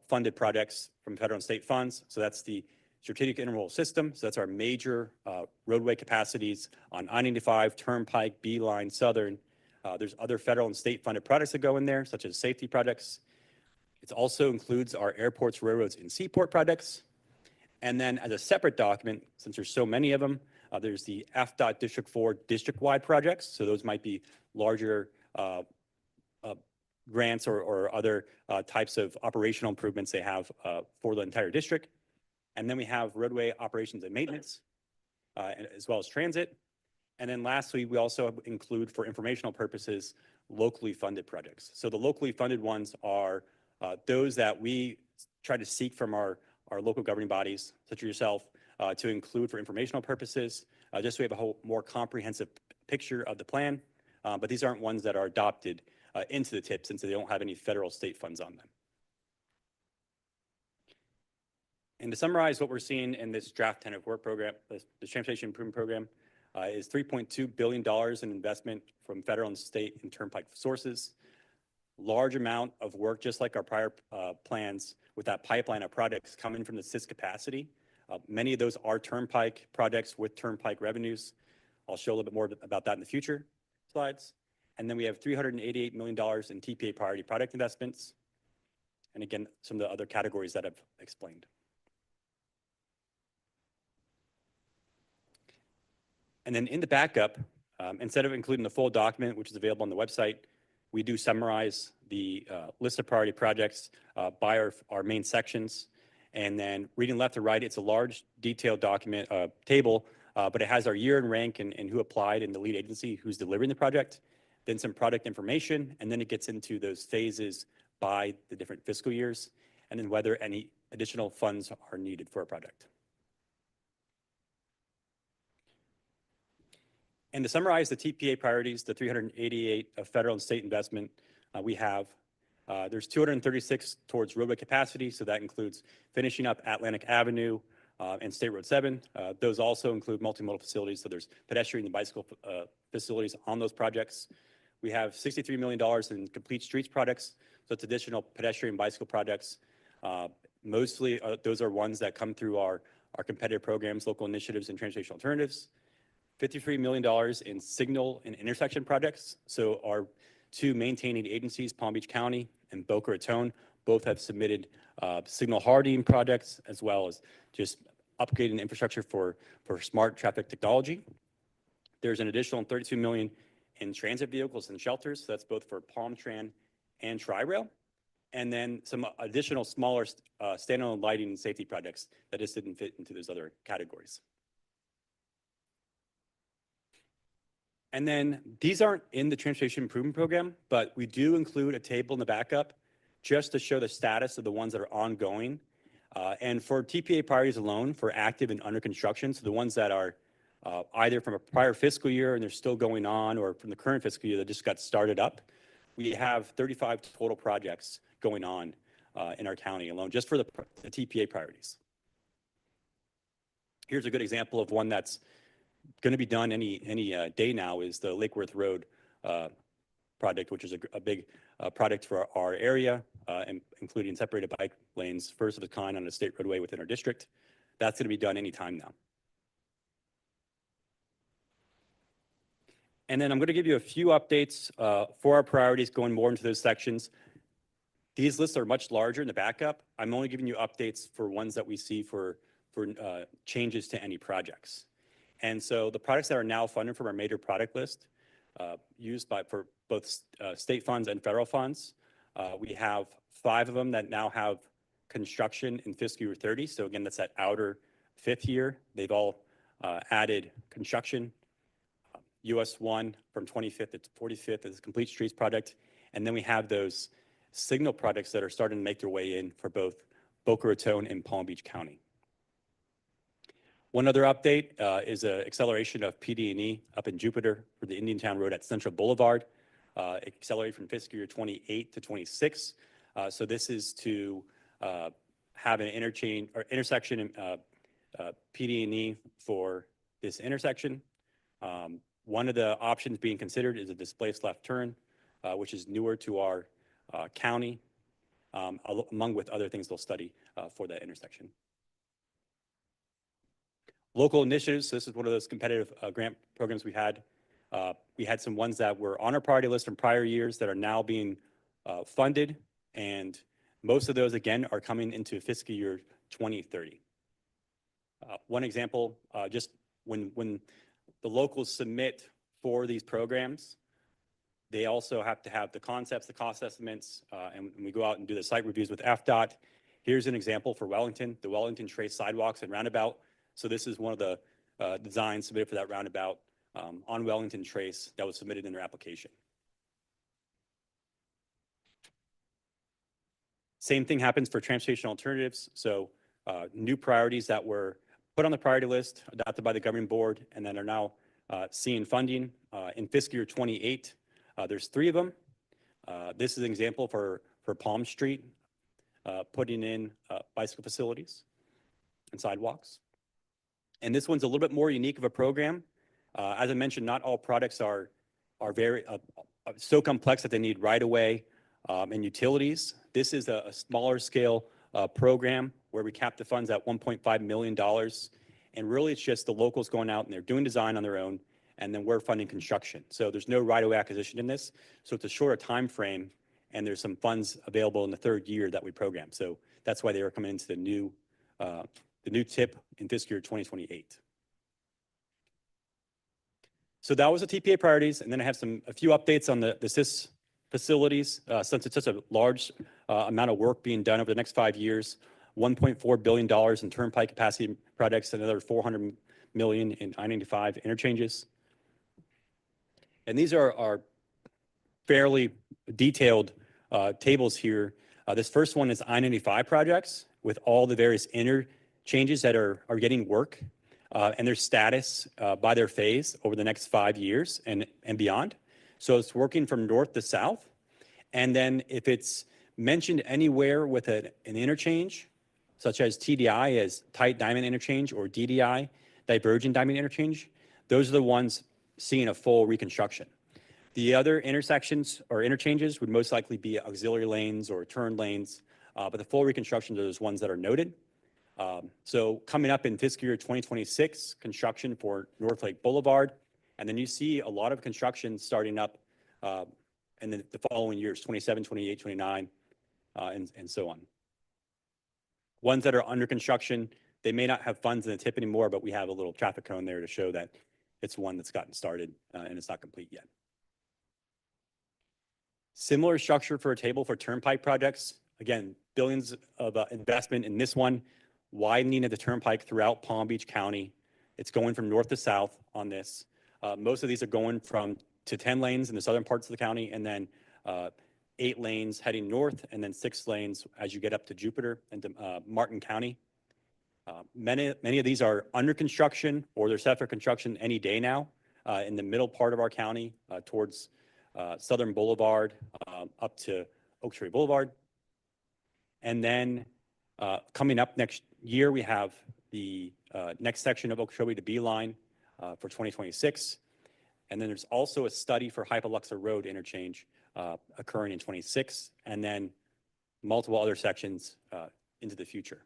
funded projects from federal and state funds. So that's the strategic intermodal system. So that's our major roadway capacities on I-95, Turnpike, Beeline, Southern. There's other federal and state funded projects that go in there, such as safety projects. It also includes our airports, railroads, and seaport projects. And then as a separate document, since there's so many of them, there's the AFDOT District 4 district-wide projects. So those might be larger grants or other types of operational improvements they have for the entire district. And then we have roadway operations and maintenance, as well as transit. And then lastly, we also include, for informational purposes, locally funded projects. So the locally funded ones are those that we try to seek from our local governing bodies, such as yourself, to include for informational purposes, just so we have a whole more comprehensive picture of the plan. But these aren't ones that are adopted into the TIP since they don't have any federal state funds on them. And to summarize what we're seeing in this draft tentative work program, the transportation improvement program, is $3.2 billion in investment from federal and state and turnpike sources. Large amount of work, just like our prior plans with that pipeline of projects coming from the SIS capacity. Many of those are turnpike projects with turnpike revenues. I'll show a little bit more about that in the future slides. And then we have $388 million in TPA priority product investments. And again, some of the other categories that I've explained. And then in the backup, instead of including the full document, which is available on the website, we do summarize the list of priority projects by our main sections. And then reading left to right, it's a large detailed document table, but it has our year and rank and who applied and the lead agency who's delivering the project, then some product information, and then it gets into those phases by the different fiscal years, and then whether any additional funds are needed for a project. And to summarize the TPA priorities, the 388 of federal and state investment we have, there's 236 towards roadway capacity. So that includes finishing up Atlantic Avenue and State Road 7. Those also include multimodal facilities. So there's pedestrian and bicycle facilities on those projects. We have $63 million in complete streets projects. So it's additional pedestrian and bicycle projects. Mostly those are ones that come through our competitive programs, local initiatives, and transportation alternatives. $53 million in signal and intersection projects. So our two maintaining agencies, Palm Beach County and Boca Raton, both have submitted signal hardening projects as well as just upgrading infrastructure for smart traffic technology. There's an additional $32 million in transit vehicles and shelters. So that's both for Palm Tran and Tri-Rail. And then some additional smaller standalone lighting and safety projects that just didn't fit into those other categories. And then these aren't in the transportation improvement program, but we do include a table in the backup just to show the status of the ones that are ongoing. And for TPA priorities alone, for active and under construction, so the ones that are either from a prior fiscal year and they're still going on, or from the current fiscal year that just got started up, we have 35 total projects going on in our county alone, just for the TPA priorities. Here's a good example of one that's going to be done any day now, is the Lake Worth Road project, which is a big project for our area, including separated bike lanes, first of its kind on a state roadway within our district. That's going to be done anytime now. And then I'm going to give you a few updates for our priorities, going more into those sections. These lists are much larger in the backup. I'm only giving you updates for ones that we see for changes to any projects. And so the products that are now funded from our major product list, used for both state funds and federal funds, we have 5 of them that now have construction in fiscal year 30. So again, that's that outer 5th year. They've all added construction. US 1 from 25th to 45th is a complete streets project. And then we have those signal projects that are starting to make their way in for both Boca Raton and Palm Beach County. One other update is an acceleration of PD&E up in Jupiter for the Indiantown Road at Central Boulevard. Accelerated from fiscal year 28 to 26. So this is to have an intersection PD&E for this intersection. One of the options being considered is a displaced left turn, which is newer to our county, among with other things they'll study for that intersection. Local initiatives, this is one of those competitive grant programs we had. We had some ones that were on our priority list from prior years that are now being funded, and most of those, again, are coming into fiscal year 2030. One example, just when the locals submit for these programs, they also have to have the concepts, the cost estimates, and we go out and do the site reviews with FDOT. Here's an example for Wellington, the Wellington Trace sidewalks and roundabout. So this is one of the designs submitted for that roundabout on Wellington Trace that was submitted in their application. Same thing happens for transportation alternatives. So new priorities that were put on the priority list, adopted by the governing board, and then are now seeing funding in fiscal year 28. There's 3 of them. This is an example for Palm Street, putting in bicycle facilities and sidewalks. And this one's a little bit more unique of a program. As I mentioned, not all products are very so complex that they need right-of-way and utilities. This is a smaller scale program where we cap the funds at $1.5 million. And really, it's just the locals going out and they're doing design on their own, and then we're funding construction. So there's no right-of-way acquisition in this. So it's a shorter time frame, and there's some funds available in the 3rd year that we program. So that's why they are coming into the new tip in fiscal year 2028. So that was the TPA priorities, and then I have a few updates on the SIS facilities. Since it's such a large amount of work being done over the next 5 years, $1.4 billion in turnpike capacity projects, and another $400 million in I-95 interchanges. And these are fairly detailed tables here. This first one is I-95 projects with all the various interchanges that are getting work and their status by their phase over the next 5 years and beyond. So it's working from north to south. And then if it's mentioned anywhere with an interchange, such as TDI as tight diamond interchange or DDI, divergent diamond interchange, those are the ones seeing a full reconstruction. The other intersections or interchanges would most likely be auxiliary lanes or turn lanes, but the full reconstruction are those ones that are noted. So coming up in fiscal year 2026, construction for North Lake Boulevard, and then you see a lot of construction starting up in the following years, 27, 28, 29, and so on. Ones that are under construction, they may not have funds in the tip anymore, but we have a little traffic cone there to show that it's one that's gotten started and it's not complete yet. Similar structure for a table for turnpike projects. Again, billions of investment in this one, widening of the turnpike throughout Palm Beach County. It's going from north to south on this. Most of these are going to 10 lanes in the southern parts of the county, and then 8 lanes heading north and then 6 lanes as you get up to Jupiter and to Martin County. Many of these are under construction or they're set for construction any day now in the middle part of our county towards Southern Boulevard up to Oak Tree Boulevard. And then coming up next year, we have the next section of Okeechobee to Beeline for 2026. And then there's also a study for Hypoluxer Road interchange occurring in 26, and then multiple other sections into the future.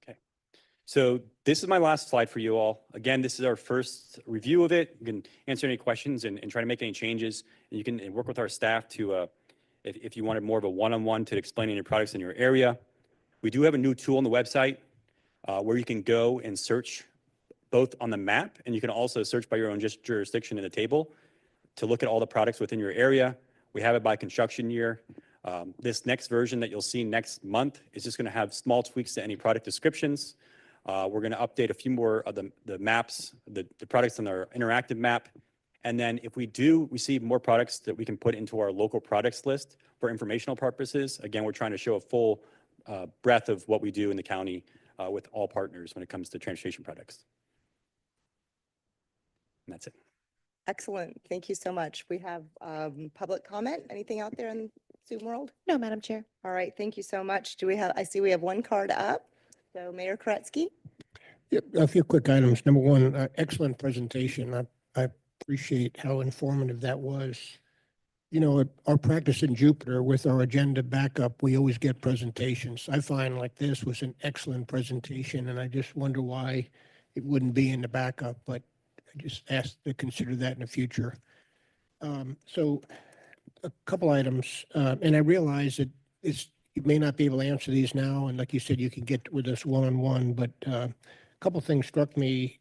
Okay, so this is my last slide for you all. Again, this is our first review of it. You can answer any questions and try to make any changes. And you can work with our staff to, if you wanted more of a one-on-one to explaining your products in your area. We do have a new tool on the website where you can go and search both on the map, and you can also search by your own jurisdiction in the table to look at all the products within your area. We have it by construction year. This next version that you'll see next month is just going to have small tweaks to any product descriptions. We're going to update a few more of the maps, the products on our interactive map. And then if we do receive more products that we can put into our local products list for informational purposes, again, we're trying to show a full breadth of what we do in the county with all partners when it comes to transportation products. And that's it. Excellent. Thank you so much. We have public comment. Anything out there in Zoom world? No, Madam Chair. All right. Thank you so much. Do we have, I see we have one card up. So Mayor Koretsky. Yep, a few quick items. Number one, excellent presentation. I appreciate how informative that was. You know, our practice in Jupiter with our agenda backup, we always get presentations. I find like this was an excellent presentation, and I just wonder why it wouldn't be in the backup, but I just asked to consider that in the future. So a couple items, and I realize that you may not be able to answer these now, and like you said, you can get with us one-on-one, but a couple things struck me.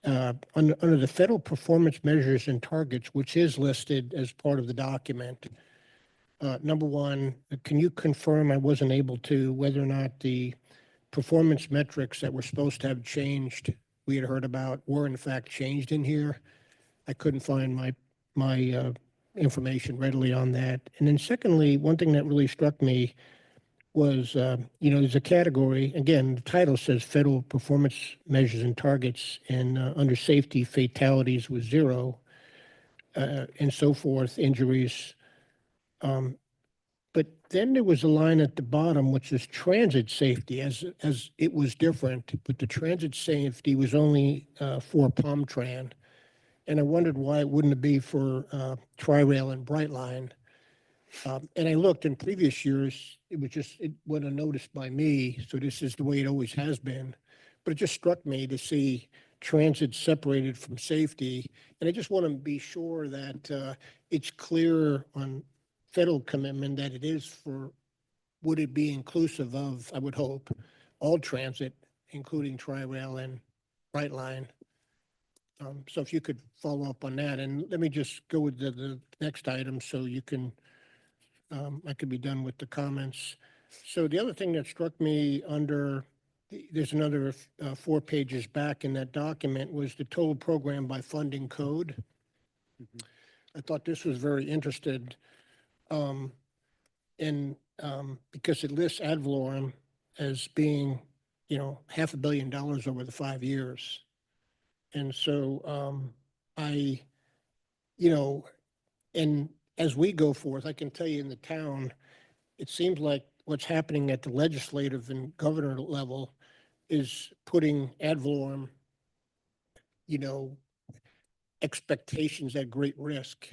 Under the federal performance measures and targets, which is listed as part of the document, number one, can you confirm, I wasn't able to, whether or not the performance metrics that were supposed to have changed, we had heard about, were in fact changed in here? I couldn't find my information readily on that. And then secondly, one thing that really struck me was, you know, there's a category, again, the title says federal performance measures and targets, and under safety, fatalities was 0, and so forth, injuries. But then there was a line at the bottom, which is transit safety, as it was different, but the transit safety was only for Palm-Tran. And I wondered why it wouldn't be for Tri-Rail and Brightline. And I looked in previous years, it wasn't noticed by me, so this is the way it always has been. But it just struck me to see transit separated from safety. And I just want to be sure that it's clear on federal commitment that it is for, would it be inclusive of, I would hope, all transit, including Tri-Rail and Brightline. So if you could follow up on that, and let me just go with the next item so you can, I could be done with the comments. So the other thing that struck me there's another 4 pages back in that document, was the total program by funding code. I thought this was very interesting. Because it lists ad valorem as being, you know, $500 million over the 5 years. And so you know, and as we go forth, I can tell you in the town, it seems like what's happening at the legislative and governor level is putting ad valorem, you know, expectations at great risk.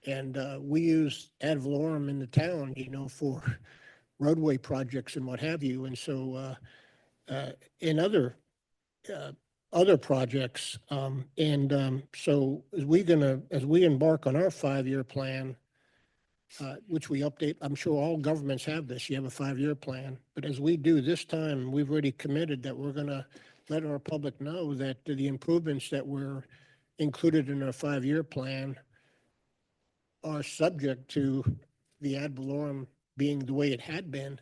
And we use ad valorem in the town, you know, for roadway projects and what have you. And so in other projects, so as we embark on our 5-year plan, which we update, I'm sure all governments have this, you have a 5-year plan, but as we do this time, we've already committed that we're going to let our public know that the improvements that were included in our 5-year plan are subject to the ad valorem being the way it had been.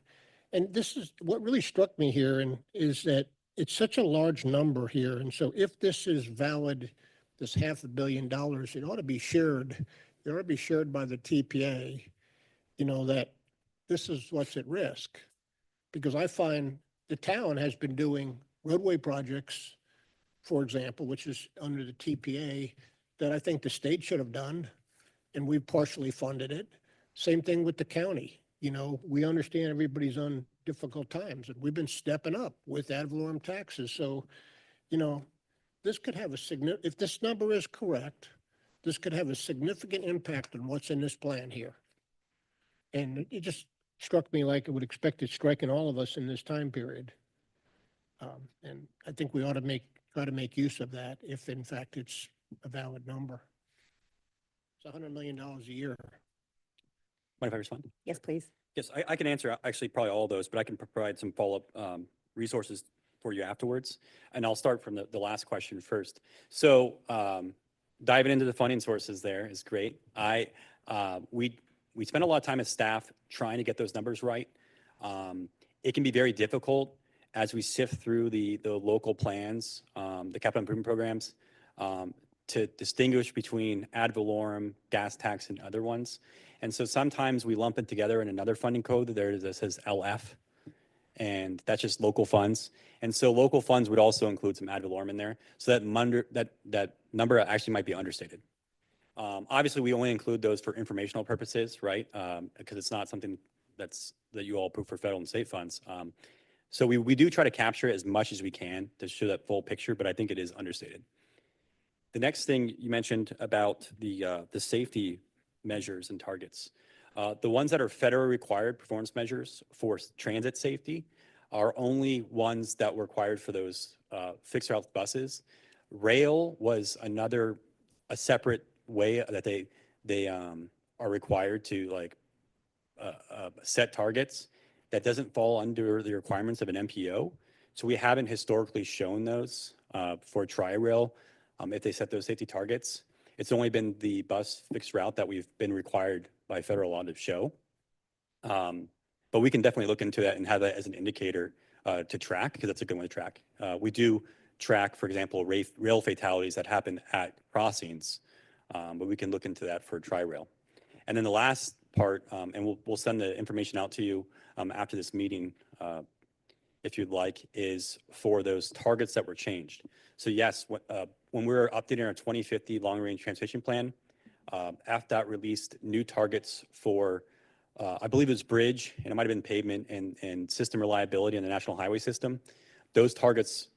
And this is what really struck me here, and is that it's such a large number here. And so if this is valid, this $500 million, it ought to be shared. they ought to be shared by the TPA, that this is what's at risk. Because I find the town has been doing roadway projects, for example, which is under the TPA, that I think the state should have done, and we've partially funded it. Same thing with the county. We understand everybody's on difficult times, and we've been stepping up with ad valorem taxes. So, this could have if this number is correct, this could have a significant impact on what's in this plan here. And it just struck me like it would expect it striking all of us in this time period. And I think we ought to try to make use of that if in fact it's a valid number. It's $100 million a year. Mind if I respond? Yes, please. Yes, I can answer actually probably all those, but I can provide some follow-up resources for you afterwards. And I'll start from the last question first. So diving into the funding sources there is great. We spend a lot of time as staff trying to get those numbers right. It can be very difficult as we sift through the local plans, the capital improvement programs, to distinguish between ad valorem, gas tax, and other ones. And so sometimes we lump it together in another funding code that says LF, and that's just local funds. And so local funds would also include some ad valorem in there. So that number actually might be understated. Obviously, we only include those for informational purposes, right? Because it's not something that you all approve for federal and state funds. So we do try to capture as much as we can to show that full picture, but I think it is understated. The next thing you mentioned about the safety measures and targets. The ones that are federally required performance measures for transit safety are only ones that were required for those fixed route buses. Rail was a separate way that they are required to set targets that doesn't fall under the requirements of an MPO. So we haven't historically shown those for Tri-Rail if they set those safety targets. It's only been the bus fixed route that we've been required by federal law to show. But we can definitely look into that and have that as an indicator to track, because that's a good one to track. We do track, for example, rail fatalities that happen at crossings, but we can look into that for Tri-Rail. And then the last part, and we'll send the information out to you after this meeting, if you'd like, is for those targets that were changed. So yes, when we were updating our 2050 long-range transportation plan, AFDOT released new targets for, I believe it was bridge, and it might have been pavement and system reliability in the national highway system. Those targets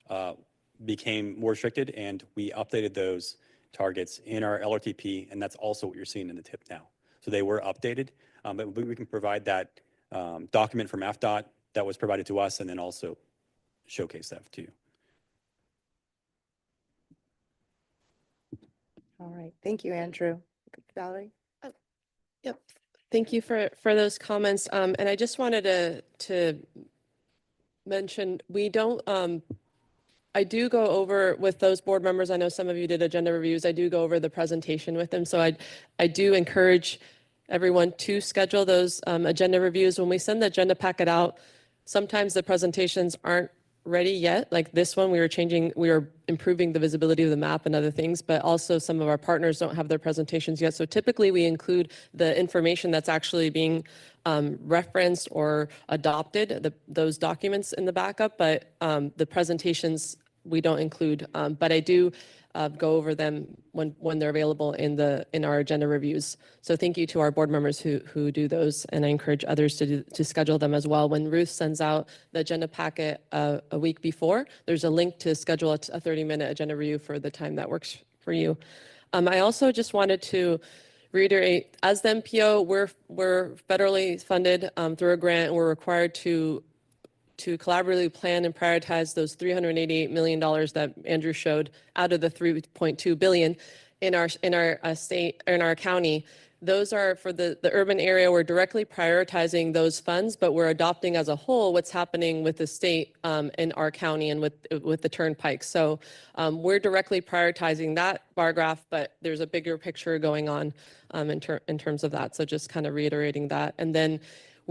became more restricted, and we updated those targets in our LRTP, and that's also what you're seeing in the TIP now. So they were updated, but we can provide that document from AFDOT that was provided to us, and then also showcase that to you. All right. Thank you, Andrew. Valerie? Yep. Thank you for those comments. And I just wanted to mention, we don't, I do go over with those board members. I know some of you did agenda reviews. I do go over the presentation with them. So I do encourage everyone to schedule those agenda reviews. When we send the agenda packet out, sometimes the presentations aren't ready yet. Like this one, we were improving the visibility of the map and other things, but also some of our partners don't have their presentations yet. So typically we include the information that's actually being referenced or adopted, those documents in the backup, but the presentations we don't include. But I do go over them when they're available in our agenda reviews. So thank you to our board members who do those, and I encourage others to schedule them as well. When Ruth sends out the agenda packet a week before, there's a link to schedule a 30-minute agenda review for the time that works for you. I also just wanted to reiterate, as the MPO, we're federally funded through a grant, and we're required to collaboratively plan and prioritize those $388 million that Andrew showed out of the $3.2 billion in our state, in our county. Those are for the urban area. We're directly prioritizing those funds, but we're adopting as a whole what's happening with the state in our county and with the turnpike. So we're directly prioritizing that bar graph, but there's a bigger picture going on in terms of that. So just kind of reiterating that. And then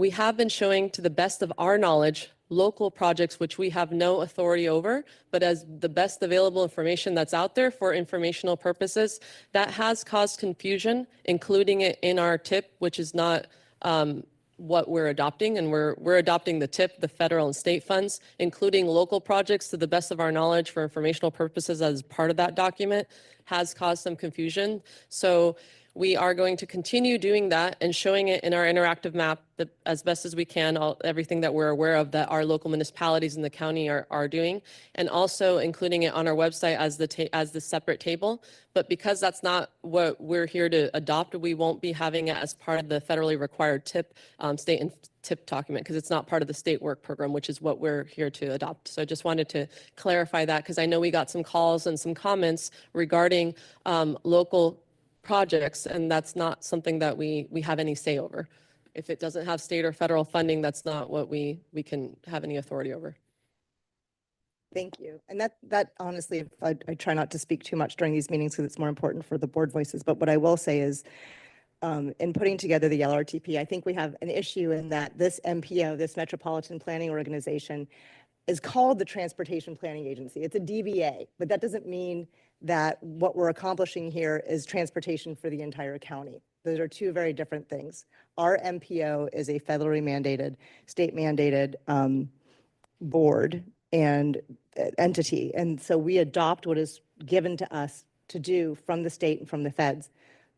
we have been showing, to the best of our knowledge, local projects which we have no authority over, but as the best available information that's out there for informational purposes. That has caused confusion, including it in our tip, which is not what we're adopting, and we're adopting the tip, the federal and state funds, including local projects, to the best of our knowledge, for informational purposes as part of that document, has caused some confusion. So we are going to continue doing that and showing it in our interactive map as best as we can, everything that we're aware of that our local municipalities in the county are doing, and also including it on our website as the separate table. But because that's not what we're here to adopt, we won't be having it as part of the federally required tip, state and tip document, because it's not part of the state work program, which is what we're here to adopt. So I just wanted to clarify that, because I know we got some calls and some comments regarding local projects, and that's not something that we have any say over. If it doesn't have state or federal funding, that's not what we can have any authority over. Thank you. And that honestly, I try not to speak too much during these meetings because it's more important for the board voices. But what I will say is, in putting together the LRTP, I think we have an issue in that this MPO, this Metropolitan Planning Organization, is called the Transportation Planning Agency. It's a DBA, but that doesn't mean that what we're accomplishing here is transportation for the entire county. Those are two very different things. Our MPO is a federally mandated, state mandated board and entity. And so we adopt what is given to us to do from the state and from the feds.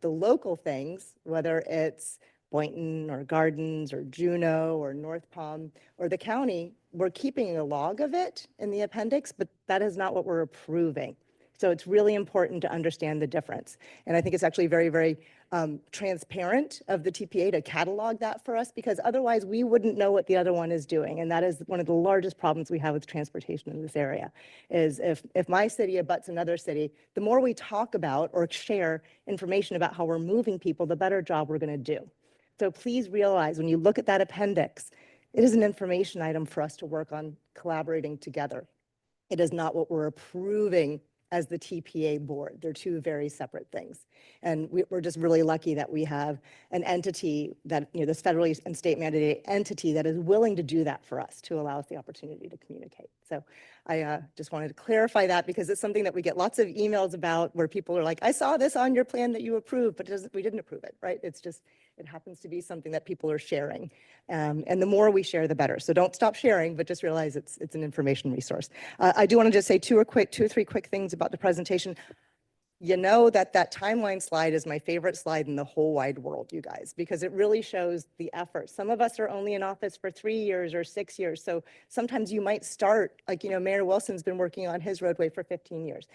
The local things, whether it's Boynton or Gardens or Juneau or North Palm or the county, we're keeping a log of it in the appendix, but that is not what we're approving. So it's really important to understand the difference. And I think it's actually very, very transparent of the TPA to catalog that for us, because otherwise we wouldn't know what the other one is doing. And that is one of the largest problems we have with transportation in this area, is if my city abuts another city, the more we talk about or share information about how we're moving people, the better job we're going to do. So please realize when you look at that appendix, it is an information item for us to work on collaborating together. It is not what we're approving as the TPA board. They're two very separate things. And we're just really lucky that we have an entity that, this federally and state mandated entity that is willing to do that for us, to allow us the opportunity to communicate. So I just wanted to clarify that, because it's something that we get lots of emails about, where people are like, I saw this on your plan that you approved, but we didn't approve it, right? It's just, it happens to be something that people are sharing. And the more we share, the better. So don't stop sharing, but just realize it's an information resource. I do want to just say two or three quick things about the presentation. You know that timeline slide is my favorite slide in the whole wide world, you guys, because it really shows the effort. Some of us are only in office for 3 years or 6 years. So sometimes you might start, like, Mayor Wilson's been working on his roadway for 15 years.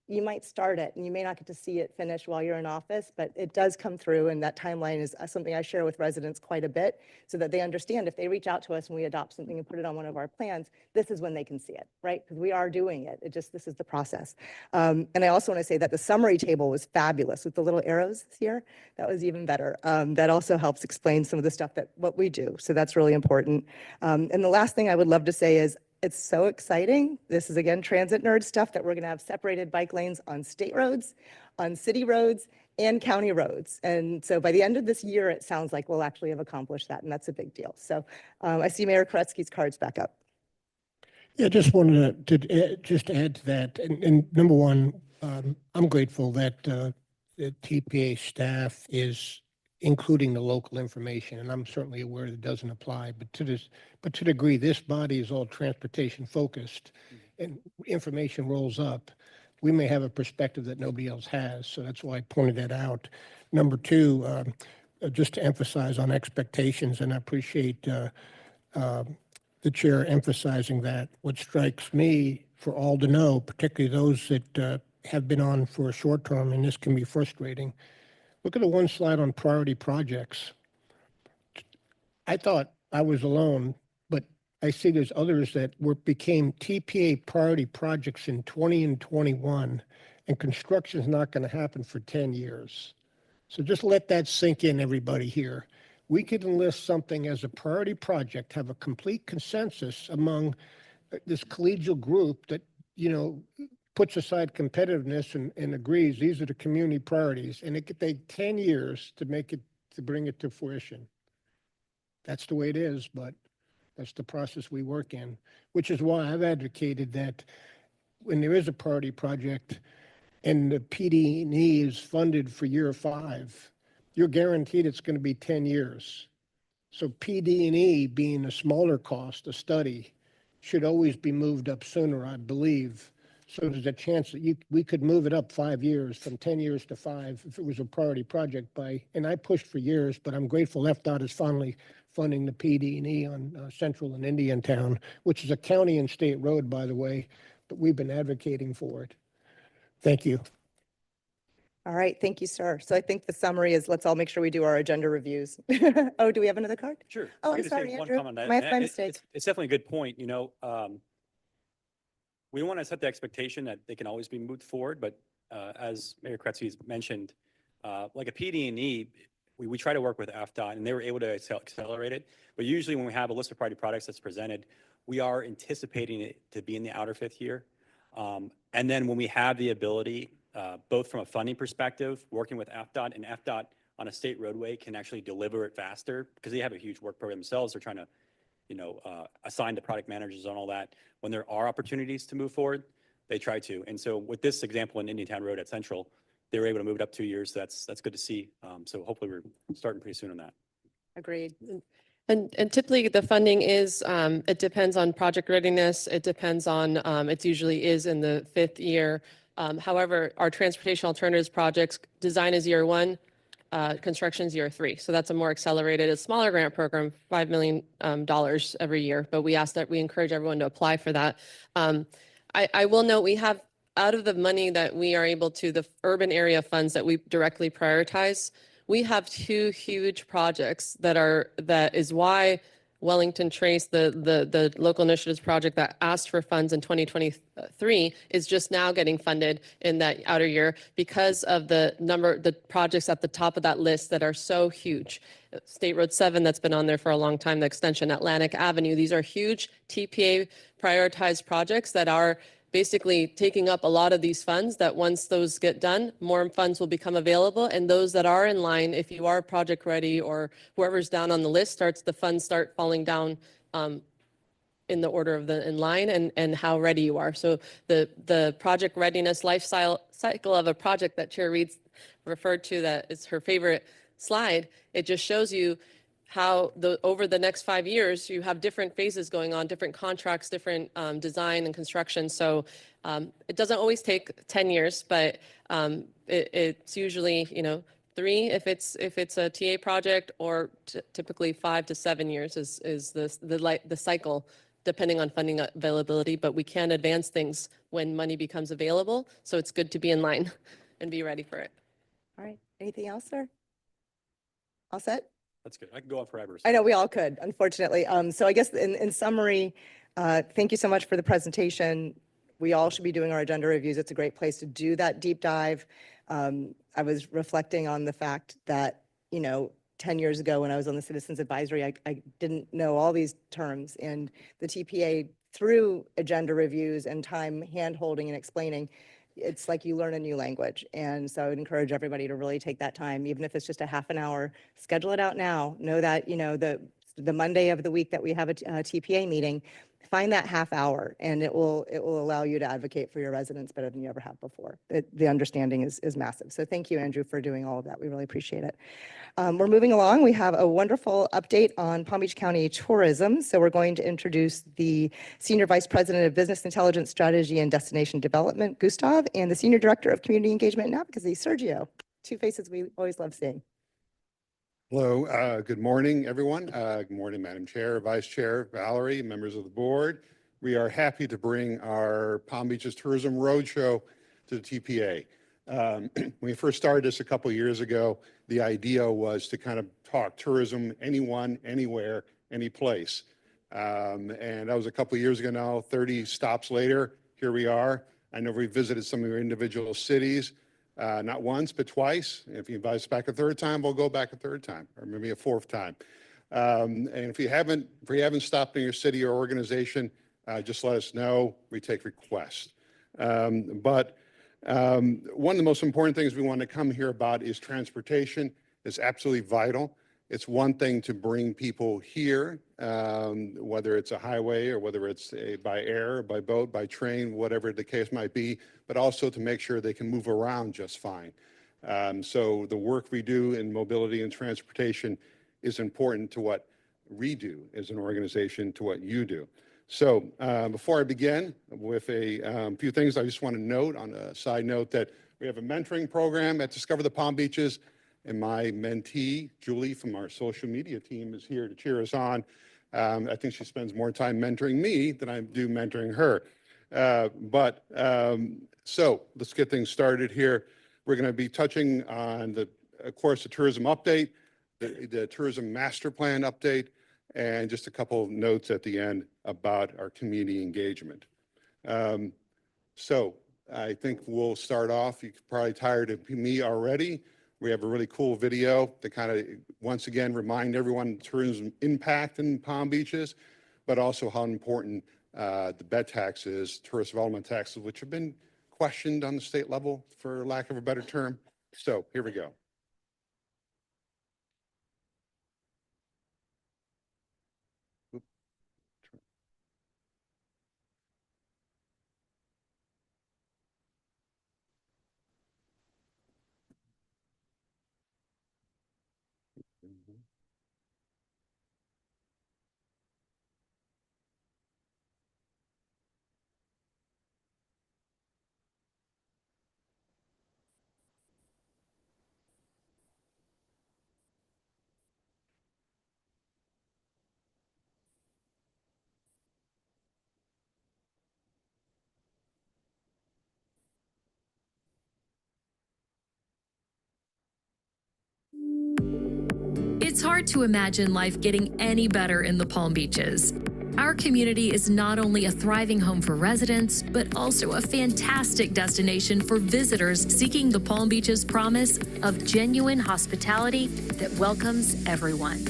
You might start it and you may not get to see it finish while you're in office, but it does come through. And that timeline is something I share with residents quite a bit, so that they understand if they reach out to us and we adopt something and put it on one of our plans, this is when they can see it, right? Because we are doing it. This is the process. And I also want to say that the summary table was fabulous with the little arrows here. That was even better. That also helps explain some of the stuff what we do. So that's really important. And the last thing I would love to say is, it's so exciting. This is, again, transit nerd stuff, that we're going to have separated bike lanes on state roads, on city roads, and county roads. And so by the end of this year, it sounds like we'll actually have accomplished that, and that's a big deal. So I see Mayor Koretsky's cards back up. Yeah, just wanted to just add to that. And number one, I'm grateful that the TPA staff is including the local information, and I'm certainly aware that it doesn't apply, but to the degree this body is all transportation focused and information rolls up, we may have a perspective that nobody else has. So that's why I pointed that out. Number two, just to emphasize on expectations, and I appreciate the chair emphasizing that. What strikes me for all to know, particularly those that have been on for a short term, and this can be frustrating. Look at the one slide on priority projects. I thought I was alone, but I see there's others that became TPA priority projects in 20 and 21, and construction is not going to happen for 10 years. So just let that sink in, everybody here. We could enlist something as a priority project, have a complete consensus among this collegial group that, puts aside competitiveness and agrees these are the community priorities, and it could take 10 years to bring it to fruition. that's the way it is, but that's the process we work in, which is why I've advocated that when there is a priority project and the PD&E is funded for year 5, you're guaranteed it's going to be 10 years. So PD&E being a smaller cost, a study, should always be moved up sooner, I believe. So there's a chance that we could move it up 5 years, from 10 years to 5, if it was a priority project and I pushed for years, but I'm grateful FDOT is finally funding the PD&E on Central and Indiantown, which is a county and state road, by the way, but we've been advocating for it. Thank you. All right, thank you, sir. So I think the summary is let's all make sure we do our agenda reviews. Oh, do we have another card? Sure. Oh, I I'm could just say sorry, one Andrew. comment on that, My and mistake. it's definitely a good point, you know. We want to set the expectation that they can always be moved forward, but as Mayor Kretzy's mentioned, like a PD&E, we try to work with FDOT and they were able to accelerate it. But usually when we have a list of priority products that's presented, we are anticipating it to be in the outer 5th year. And then when we have the ability, both from a funding perspective, working with FDOT, and FDOT on a state roadway can actually deliver it faster because they have a huge work program themselves. They're trying to, you know, assign to product managers and all that. When there are opportunities to move forward, they try to. And so with this example in Indiantown Road at Central, they were able to move it up 2 years. That's good to see. So hopefully we're starting pretty soon on that. Agreed. And typically the funding is, it depends on project readiness. It depends on, it usually is in the 5th year. However, our transportation alternatives projects, design is year 1, construction is year 3. So that's a more accelerated, a smaller grant program, $5 million every year. But we encourage everyone to apply for that. I will note we have, out of the money that we are able to, the urban area funds that we directly prioritize, we have 2 huge projects that is why Wellington Trace, the local initiatives project that asked for funds in 2023 is just now getting funded in that outer year because of the projects at the top of that list that are so huge. State Road 7 that's been on there for a long time, the extension, Atlantic Avenue, these are huge TPA prioritized projects that are basically taking up a lot of these funds, that once those get done, more funds will become available. And those that are in line, if you are project ready or whoever's down on the list the funds start falling down in the order of in line and how ready you are. So the project readiness life cycle of a project that Chair Reed referred to, that is her favorite slide, it just shows you how over the next 5 years, you have different phases going on, different contracts, different design and construction. So it doesn't always take 10 years, but it's usually, 3 if it's a TA project, or typically 5 to 7 years is the cycle, depending on funding availability. But we can advance things when money becomes available. So it's good to be in line and be ready for it. All right. Anything else, sir? All set? That's good. I can go on forever. I know we all could, unfortunately. So I guess in summary, thank you so much for the presentation. We all should be doing our agenda reviews. It's a great place to do that deep dive. I was reflecting on the fact that, 10 years ago when I was on the Citizens Advisory, I didn't know all these terms, and the TPA, through agenda reviews and time hand-holding and explaining, it's like you learn a new language. And so I would encourage everybody to really take that time, even if it's just a half an hour, schedule it out now. Know that, the Monday of the week that we have a TPA meeting, find that half hour, and it will allow you to advocate for your residents better than you ever have before. The understanding is massive. So thank you, Andrew, for doing all of that. We really appreciate it. We're moving along. We have a wonderful update on Palm Beach County tourism. So we're going to introduce the Senior Vice President of Business Intelligence Strategy and Destination Development, Gustav, and the Senior Director of Community Engagement and Advocacy, Sergio. 2 faces we always love seeing. Hello, good morning, everyone. Good morning, Madam Chair, Vice Chair Valerie, members of the board. We are happy to bring our Palm Beaches Tourism Roadshow to the TPA. When we first started this a couple of years ago, the idea was to kind of talk tourism, anyone, anywhere, any place. And that was a couple of years ago now, 30 stops later, here we are. I know we visited some of your individual cities. Not once, but twice. If you invite us back a 3rd time, we'll go back a 3rd time, or maybe a 4th time. And if you haven't stopped in your city or organization, just let us know. We take requests. But one of the most important things we want to come here about is transportation. It's absolutely vital. it's one thing to bring people here, whether it's a highway or whether it's by air, by boat, by train, whatever the case might be, but also to make sure they can move around just fine. So the work we do in mobility and transportation is important to what we do as an organization, to what you do. So before I begin with a few things, I just want to note on a side note that we have a mentoring program at Discover the Palm Beaches, and my mentee, Julie, from our social media team is here to cheer us on. I think she spends more time mentoring me than I do mentoring her. So let's get things started here. We're going to be touching on of course, the tourism update, the tourism master plan update, and just a couple of notes at the end about our community engagement. So I think we'll start off. You're probably tired of me already. We have a really cool video to kind of, once again, remind everyone tourism impact in Palm Beaches, but also how important the bed tax is, tourist development taxes, which have been questioned on the state level, for lack of a better term. So here we go. It's hard to imagine life getting any better in the Palm Beaches. Our community is not only a thriving home for residents, but also a fantastic destination for visitors seeking the Palm Beaches' promise of genuine hospitality that welcomes everyone.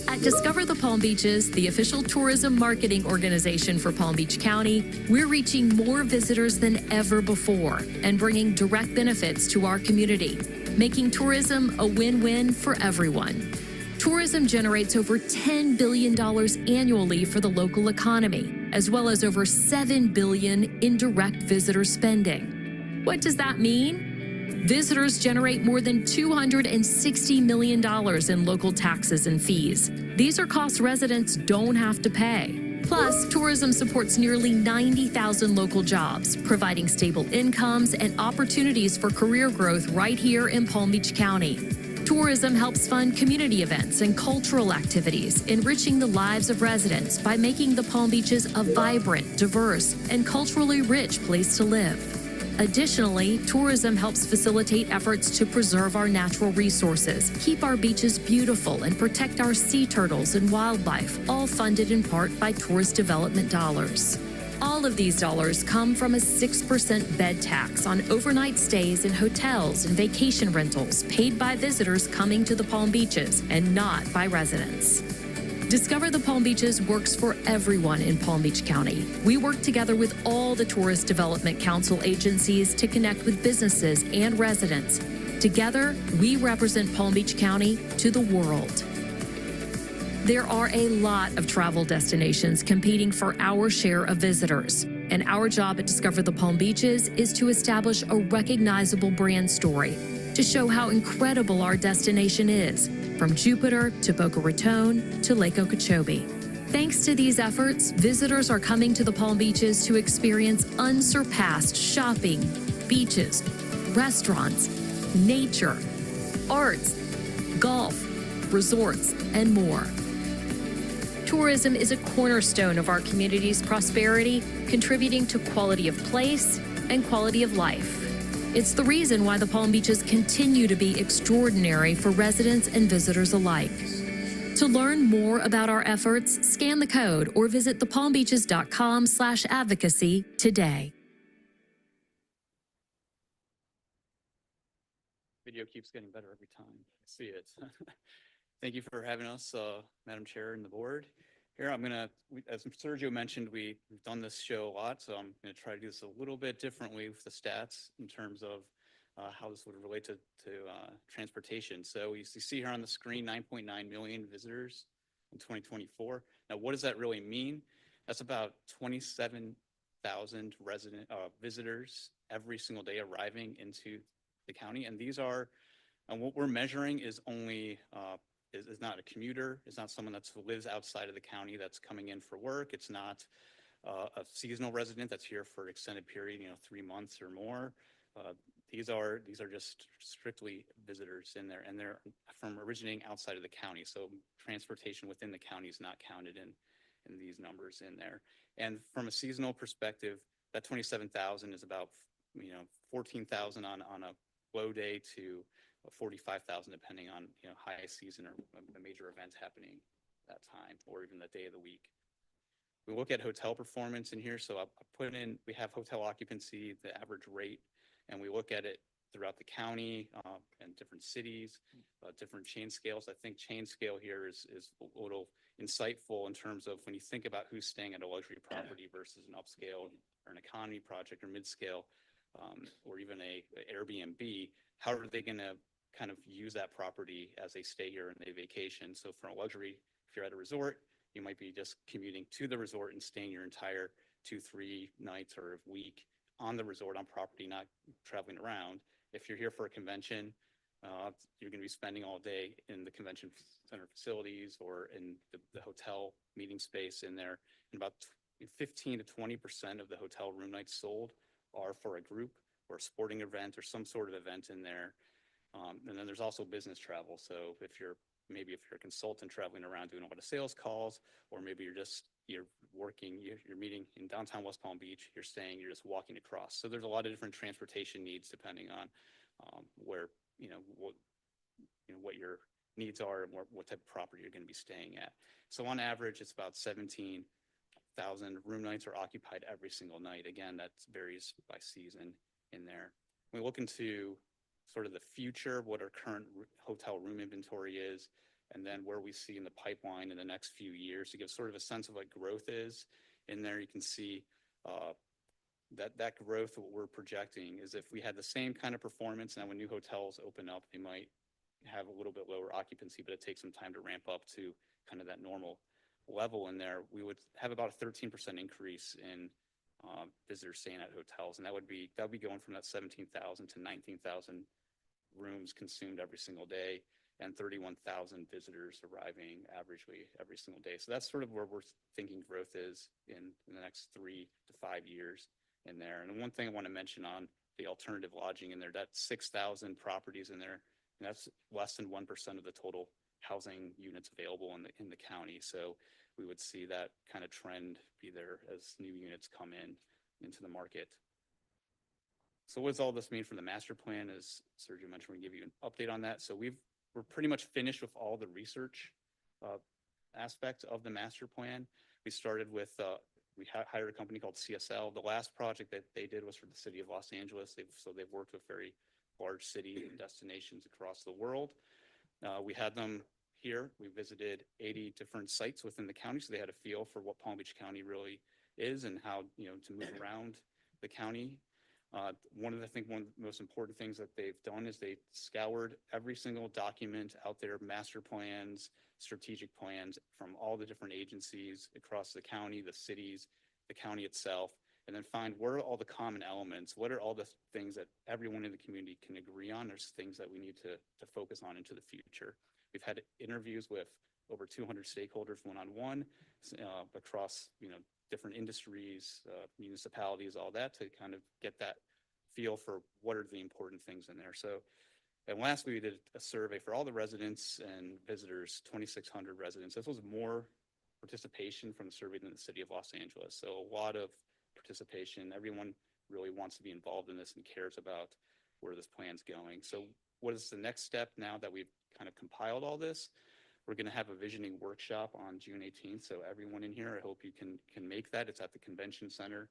At Discover the Palm Beaches, the official tourism marketing organization for Palm Beach County, we're reaching more visitors than ever before and bringing direct benefits to our community, making tourism a win-win for everyone. Tourism generates over $10 billion annually for the local economy, as well as over $7 billion in direct visitor spending. What does that mean? Visitors generate more than $260 million in local taxes and fees. These are costs residents don't have to pay. Plus, tourism supports nearly 90,000 local jobs, providing stable incomes and opportunities for career growth right here in Palm Beach County. Tourism helps fund community events and cultural activities, enriching the lives of residents by making the Palm Beaches a vibrant, diverse, and culturally rich place to live. Additionally, tourism helps facilitate efforts to preserve our natural resources, keep our beaches beautiful, and protect our sea turtles and wildlife, all funded in part by tourist development dollars. All of these dollars come from a 6% bed tax on overnight stays in hotels and vacation rentals paid by visitors coming to the Palm Beaches and not by residents. Discover the Palm Beaches works for everyone in Palm Beach County. We work together with all the Tourist Development Council agencies to connect with businesses and residents. Together, we represent Palm Beach County to the world. There are a lot of travel destinations competing for our share of visitors, and our job at Discover the Palm Beaches is to establish a recognizable brand story to show how incredible our destination is, from Jupiter to Boca Raton to Lake Okeechobee. Thanks to these efforts, visitors are coming to the Palm Beaches to experience unsurpassed shopping, beaches, restaurants, nature, arts, golf, resorts, and more. Tourism is a cornerstone of our community's prosperity, contributing to quality of place and quality of life. It's the reason why the Palm Beaches continue to be extraordinary for residents and visitors alike. To learn more about our efforts, scan the code or visit thepalmbeaches.com/advocacy today. Video keeps getting better every time I see it. Thank you for having us, Madam Chair and the board. Here, as Sergio mentioned, we've done this show a lot, so I'm gonna try to do this a little bit differently with the stats in terms of how this would relate to transportation. So you see here on the screen, 9.9 million visitors in 2024. Now, what does that really mean? That's about 27,000 visitors every single day arriving into the county. And these are, and what we're measuring is only, is not a commuter. It's not someone that lives outside of the county that's coming in for work. It's not a seasonal resident that's here for an extended period, 3 months or more. These are just strictly visitors in there, and they're from originating outside of the county. So transportation within the county is not counted in these numbers in there. And from a seasonal perspective, that 27,000 is about 14,000 on a low day to 45,000 depending on high season or a major event happening that time, or even the day of the week. We look at hotel performance in here. So I put in, we have hotel occupancy, the average rate, and we look at it throughout the county and different cities, different chain scales. I think chain scale here is a little insightful in terms of when you think about who's staying at a luxury property versus an upscale or an economy project or mid-scale, or even a Airbnb. How are they going to kind of use that property as they stay here and they vacation? So for a luxury, if you're at a resort, you might be just commuting to the resort and staying your entire 2-3 nights or a week on the resort, on property, not traveling around. If you're here for a convention, you're going to be spending all day in the convention center facilities or in the hotel meeting space in there. And about 15 to 20% of the hotel room nights sold are for a group or a sporting event or some sort of event in there. And then there's also business travel. So if you're a consultant traveling around doing a lot of sales calls, or maybe you're working, you're meeting in downtown West Palm Beach, you're staying, you're just walking across. So there's a lot of different transportation needs depending on where, what your needs are and what type of property you're going to be staying at. So on average, it's about 17,000 room nights are occupied every single night. Again, that varies by season in there. We look into sort of the future, what our current hotel room inventory is, and then where we see in the pipeline in the next few years to give sort of a sense of what growth is. In there, you can see that growth, what we're projecting is if we had the same kind of performance, now when new hotels open up, they might have a little bit lower occupancy, but it takes some time to ramp up to kind of that normal level in there. We would have about a 13% increase in visitors staying at hotels, and that would be going from that 17,000 to 19,000 rooms consumed every single day, and 31,000 visitors arriving averagely every single day. So that's sort of where we're thinking growth is in the next 3 to 5 years in there. And one thing I want to mention on the alternative lodging in there, that's 6,000 properties in there, and that's less than 1% of the total housing units available in the county. So we would see that kind of trend be there as new units come into the market. So what does all this mean for the master plan? As Sergio mentioned, we're going to give you an update on that. So we're pretty much finished with all the research aspects of the master plan. We started with, we hired a company called CSL. The last project that they did was for the city of Los Angeles. They've worked with very large city destinations across the world. We had them here. We visited 80 different sites within the county, so they had a feel for what Palm Beach County really is and how to move around the county. One of the most important things that they've done is they scoured every single document out there, master plans, strategic plans from all the different agencies across the county, the cities, the county itself, and then find where are all the common elements, what are all the things that everyone in the community can agree on. There's things that we need to focus on into the future. We've had interviews with over 200 stakeholders one-on-one across different industries, municipalities, all that, to kind of get that feel for what are the important things in there. So, and lastly, we did a survey for all the residents and visitors, 2,600 residents. This was more participation from the survey than the city of Los Angeles. So a lot of participation. Everyone really wants to be involved in this and cares about where this plan's going. So what is the next step now that we've kind of compiled all this? We're going to have a visioning workshop on June 18th. So everyone in here, I hope you can make that. It's at the convention center.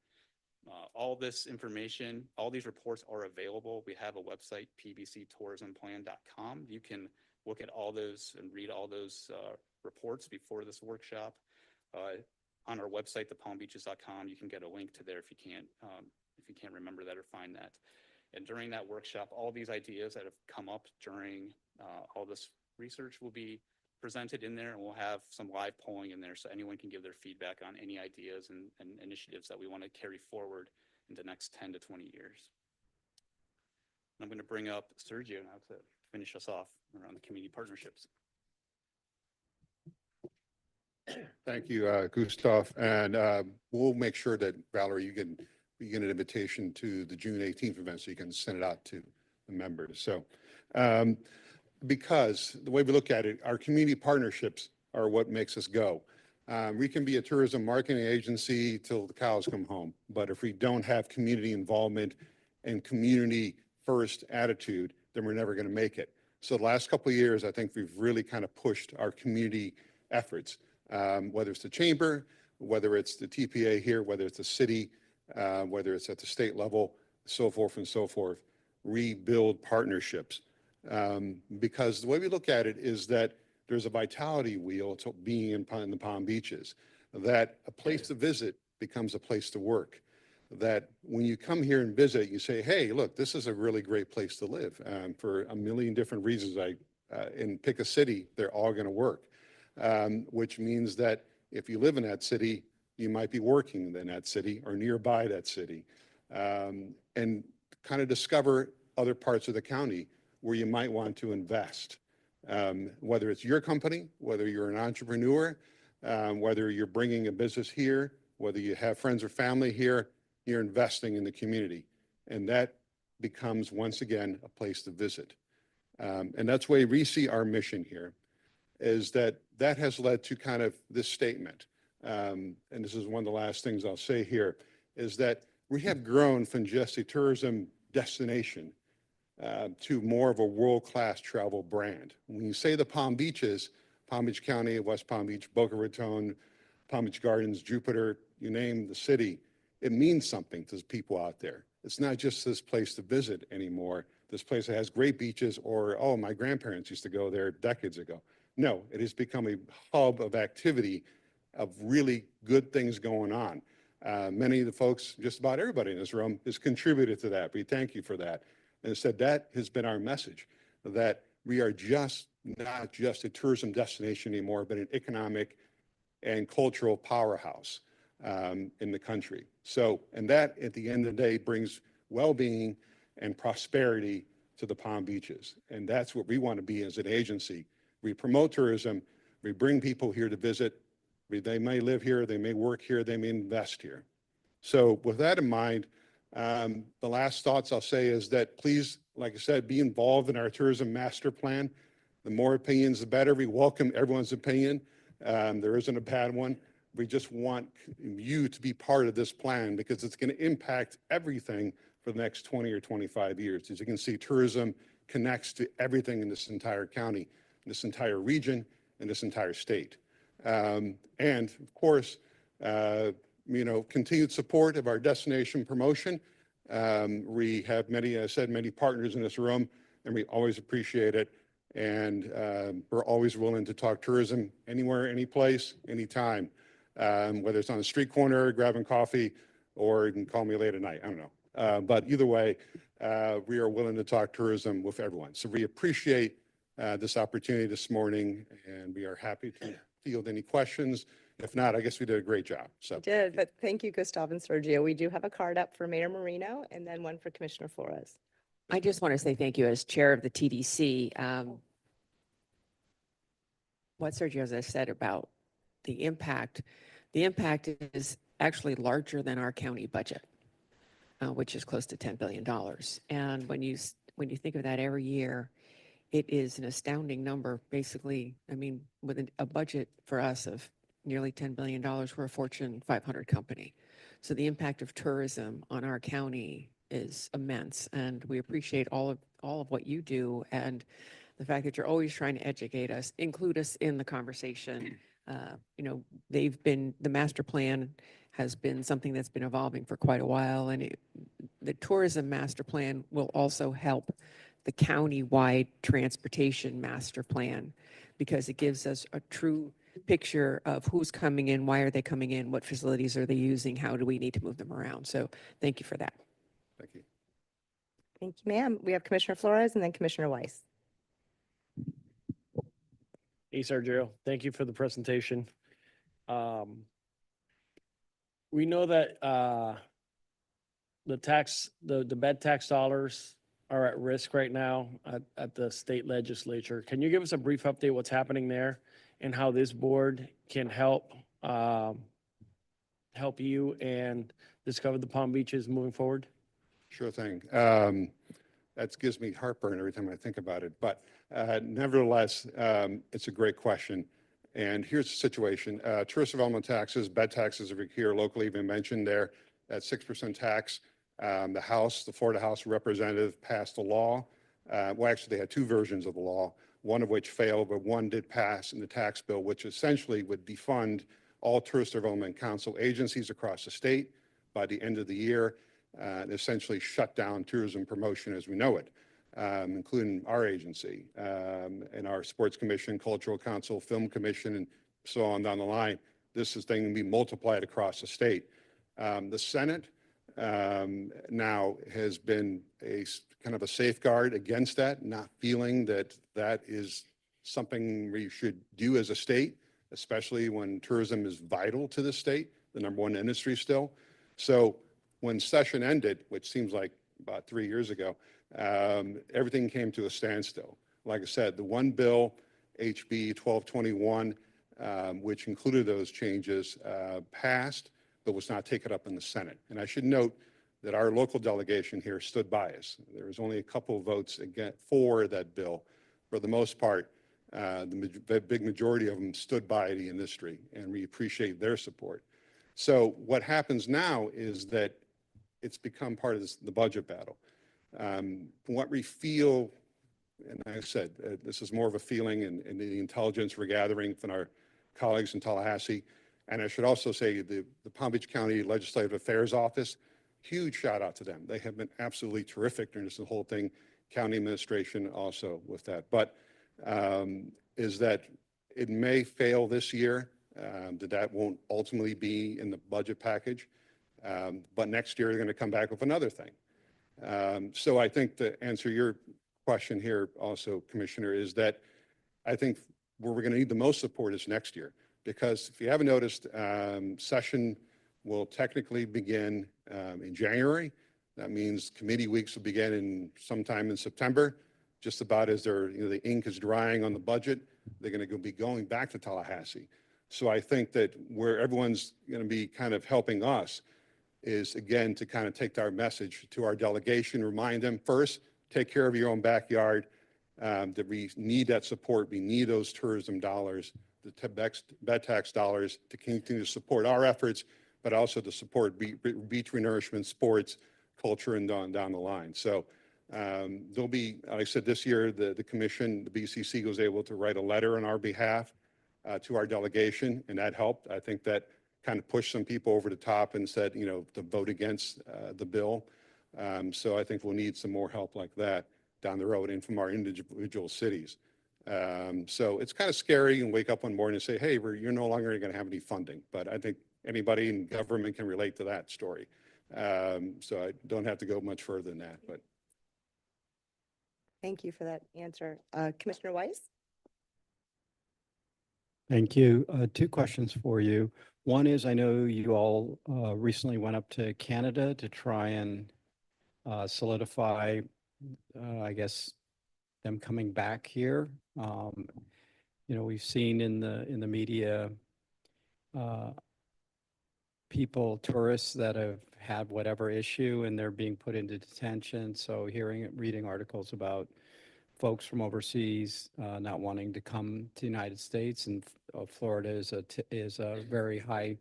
All this information, all these reports are available. We have a website, pbctourismplan.com. You can look at all those and read all those reports before this workshop. On our website, thepalmbeaches.com, you can get a link to there if you can't remember that or find that. And during that workshop, all these ideas that have come up during all this research will be presented in there, and we'll have some live polling in there so anyone can give their feedback on any ideas and initiatives that we want to carry forward in the next 10 to 20 years. I'm going to bring up Sergio now to finish us off around the community partnerships. Thank you, Gustav. And we'll make sure that, Valerie, you get an invitation to the June 18th event so you can send it out to the members. So because the way we look at it, our community partnerships are what makes us go. We can be a tourism marketing agency till the cows come home, but if we don't have community involvement and community first attitude, then we're never going to make it. So the last couple of years, I think we've really kind of pushed our community efforts, whether it's the chamber, whether it's the TPA here, whether it's the city, whether it's at the state level, so forth and so forth, rebuild partnerships. Because the way we look at it is that there's a vitality wheel to being in the Palm Beaches, that a place to visit becomes a place to work. That when you come here and visit, you say, hey, look, this is a really great place to live for a million different reasons. And pick a city, they're all going to work, which means that if you live in that city, you might be working in that city or nearby that city, and kind of discover other parts of the county where you might want to invest, whether it's your company, whether you're an entrepreneur, whether you're bringing a business here, whether you have friends or family here, you're investing in the community. And that becomes, once again, a place to visit. And that's why we see our mission here, is that has led to kind of this statement. And this is one of the last things I'll say here, is that we have grown from just a tourism destination to more of a world-class travel brand. When you say the Palm Beaches, Palm Beach County, West Palm Beach, Boca Raton, Palm Beach Gardens, Jupiter, you name the city, it means something to the people out there. It's not just this place to visit anymore, this place that has great beaches, or, oh, my grandparents used to go there decades ago. No, it has become a hub of activity, of really good things going on. Many of the folks, just about everybody in this room, has contributed to that. We thank you for that. And instead, that has been our message, that we are just not just a tourism destination anymore, but an economic and cultural powerhouse in the country. So, and that at the end of the day brings well-being and prosperity to the Palm Beaches. And that's what we want to be as an agency. We promote tourism, we bring people here to visit. They may live here, they may work here, they may invest here. So with that in mind, the last thoughts I'll say is that please, like I said, be involved in our tourism master plan. The more opinions, the better. We welcome everyone's opinion. There isn't a bad one. We just want you to be part of this plan because it's going to impact everything for the next 20 or 25 years. As you can see, tourism connects to everything in this entire county, this entire region, and this entire state. And of course, continued support of our destination promotion. We have many partners in this room, and we always appreciate it. And we're always willing to talk tourism anywhere, any place, anytime, whether it's on the street corner, grabbing coffee, or you can call me late at night. I don't know. But either way, we are willing to talk tourism with everyone. So we appreciate this opportunity this morning, and we are happy to field any questions. If not, I guess we did a great job. So We did, but thank you, Gustav and Sergio. We do have a card up for Mayor Marino and then one for Commissioner Flores. I just want to say thank you as chair of the TDC. What Sergio has said about the impact is actually larger than our county budget, which is close to $10 billion. And when you think of that every year, it is an astounding number. Basically, I mean, with a budget for us of nearly $10 billion, we're a Fortune 500 company. So the impact of tourism on our county is immense, and we appreciate all of what you do, and the fact that you're always trying to educate us, include us in the conversation. The master plan has been something that's been evolving for quite a while, and the tourism master plan will also help the county-wide transportation master plan, because it gives us a true picture of who's coming in, why are they coming in, what facilities are they using, how do we need to move them around. So thank you for that. thank you. Thank you, ma'am. We have Commissioner Flores and then Commissioner Weiss. Hey, Sergio, thank you for the presentation. We know that the bed tax dollars are at risk right now at the state legislature. Can you give us a brief update what's happening there and how this board can help you and discover the Palm Beaches moving forward? Sure thing. That gives me heartburn every time I think about it. But nevertheless, it's a great question. And here's the situation. Tourist development taxes, bed taxes are here locally been mentioned there. That 6% tax. The Florida House of Representatives passed a law. Well, actually, they had two versions of the law, one of which failed, but one did pass in the tax bill, which essentially would defund all tourist development council agencies across the state by the end of the year, and essentially shut down tourism promotion as we know it, including our agency and our sports commission, cultural council, film commission, and so on down the line. This is thing to be multiplied across the state. The Senate now has been a kind of a safeguard against that, not feeling that that is something we should do as a state, especially when tourism is vital to the state, the #1 industry still. So when session ended, which seems like about 3 years ago, everything came to a standstill. Like I said, the one bill, HB 1221, which included those changes, passed, but was not taken up in the Senate. And I should note that our local delegation here stood by us. There was only a couple of votes for that bill. For the most part, the big majority of them stood by the industry, and we appreciate their support. So what happens now is that it's become part of the budget battle. From what we feel, and like I said, this is more of a feeling and the intelligence we're gathering from our colleagues in Tallahassee. And I should also say the Palm Beach County Legislative Affairs Office, huge shout out to them. They have been absolutely terrific during this whole thing. County administration also with that. But is that it may fail this year, that won't ultimately be in the budget package. But next year, they're going to come back with another thing. So I think to answer your question here also, Commissioner, is that I think where we're going to need the most support is next year. Because if you haven't noticed, session will technically begin in January. That means committee weeks will begin in sometime in September, just about as the ink is drying on the budget. They're going to be going back to Tallahassee. So I think that where everyone's going to be kind of helping us is, again, to kind of take our message to our delegation, remind them first, take care of your own backyard, that we need that support. We need those tourism dollars, the bed tax dollars to continue to support our efforts, but also to support beach renourishment, sports, culture, and down the line. So there'll be, like I said, this year, the commission, the BCC was able to write a letter on our behalf to our delegation, and that helped. I think that kind of pushed some people over the top and said, to vote against the bill. So I think we'll need some more help like that down the road and from our individual cities. So it's kind of scary and wake up one morning and say, hey, you're no longer going to have any funding. But I think anybody in government can relate to that story. So I don't have to go much further than that. But Thank you for that answer. Commissioner Weiss? Thank you. Two questions for you. One is, I know you all recently went up to Canada to try and solidify, I guess, them coming back here. We've seen in the media tourists that have had whatever issue and they're being put into detention. So reading articles about folks from overseas not wanting to come to the United States, and Florida is a very high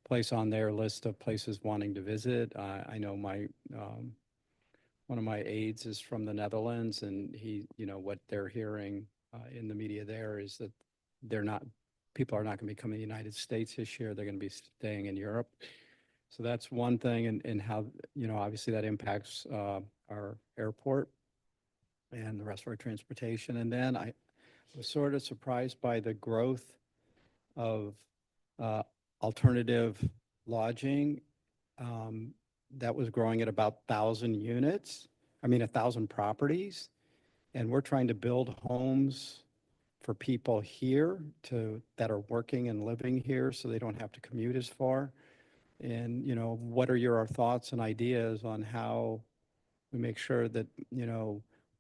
place on their list of places wanting to visit. I know one of my aides is from the Netherlands, and what they're hearing in the media there is that people are not going to be coming to the United States this year. They're going to be staying in Europe. So that's one thing, and how, obviously that impacts our airport and the rest of our transportation. And then I was sort of surprised by the growth of alternative lodging that was growing at about 1,000 units 1,000 properties. And we're trying to build homes for people here that are working and living here so they don't have to commute as far. And, what are your thoughts and ideas on how we make sure that,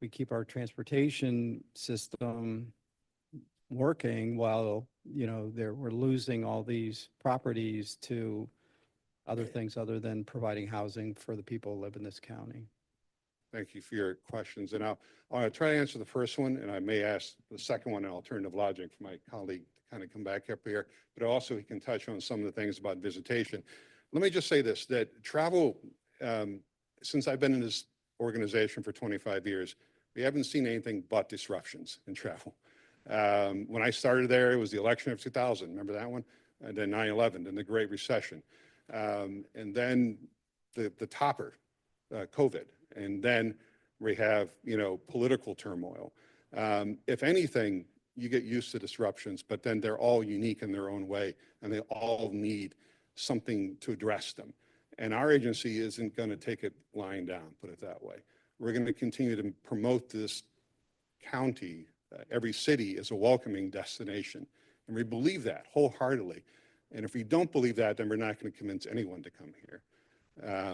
we keep our transportation system working while, we're losing all these properties to other things other than providing housing for the people who live in this county? Thank you for your questions. And I'll try to answer the first one, and I may ask the second one in alternative lodging for my colleague to kind of come back up here, but also he can touch on some of the things about visitation. Let me just say this, that travel, since I've been in this organization for 25 years, we haven't seen anything but disruptions in travel. When I started there, it was the election of 2000. Remember that one? And then 9/11, then the Great Recession. And then the topper, COVID. And then we have, political turmoil. If anything, you get used to disruptions, but then they're all unique in their own way, and they all need something to address them. And our agency isn't going to take it lying down, put it that way. We're going to continue to promote this county, every city is a welcoming destination. And we believe that wholeheartedly. And if we don't believe that, then we're not going to convince anyone to come here.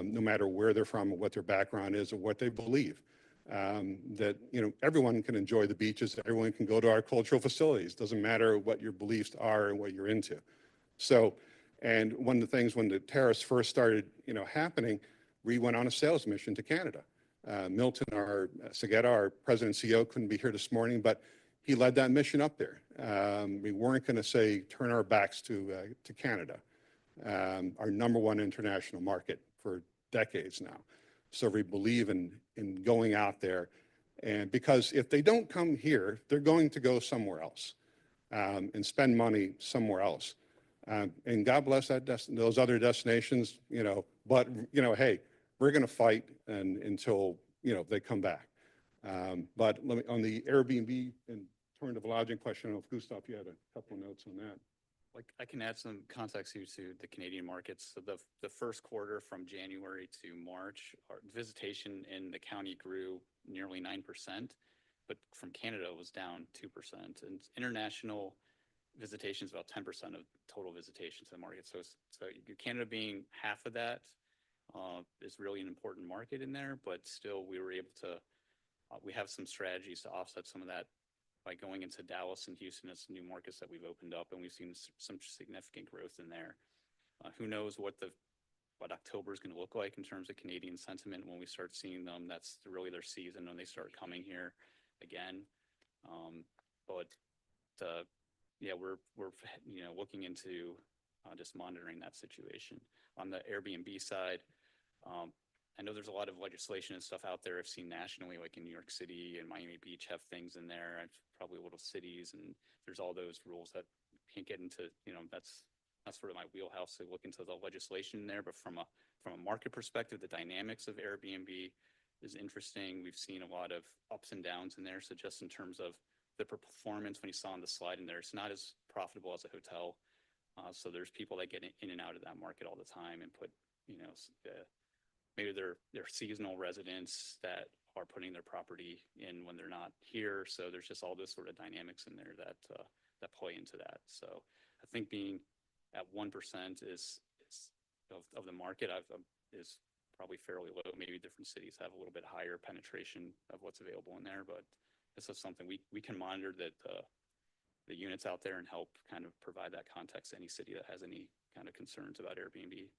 No matter where they're from or what their background is or what they believe. That, everyone can enjoy the beaches, everyone can go to our cultural facilities. Doesn't matter what your beliefs are and what you're into. So, and one of the things when the tariffs first started, happening, we went on a sales mission to Canada. Milton, Segeta, our president and CEO, couldn't be here this morning, but he led that mission up there. We weren't going to say, turn our backs to Canada. Our #1 international market for decades now. So we believe in going out there, and because if they don't come here, they're going to go somewhere else and spend money somewhere else. And God bless those other destinations, but hey, we're going to fight until they come back. But let me, on the Airbnb and alternative lodging question, I don't know if Gustav, you had a couple of notes on that. Like, I can add some context here to the Canadian markets. So the first quarter from January to March, our visitation in the county grew nearly 9%, but from Canada it was down 2%. And international visitation is about 10% of total visitation to the market. So Canada being half of that is really an important market in there, but still we were able to, we have some strategies to offset some of that by going into Dallas and Houston as new markets that we've opened up, and we've seen some significant growth in there. Who knows what October is going to look like in terms of Canadian sentiment when we start seeing them. That's really their season when they start coming here again. Yeah, we're looking into just monitoring that situation. On the Airbnb side, I know there's a lot of legislation and stuff out there I've seen nationally, like in New York City and Miami Beach have things in there. I've probably little cities, and there's all those rules that can't get into, that's sort of my wheelhouse to look into the legislation in there. But from a market perspective, the dynamics of Airbnb is interesting. We've seen a lot of ups and downs in there. So just in terms of the performance, when you saw on the slide in there, it's not as profitable as a hotel. So there's people that get in and out of that market all the time and put, maybe they're seasonal residents that are putting their property in when they're not here. So there's just all this sort of dynamics in there that play into that. So I think being at 1% is of the market is probably fairly low. Maybe different cities have a little bit higher penetration of what's available in there, but this is something we can monitor that the units out there and help kind of provide that context to any city that has any kind of concerns about Airbnb.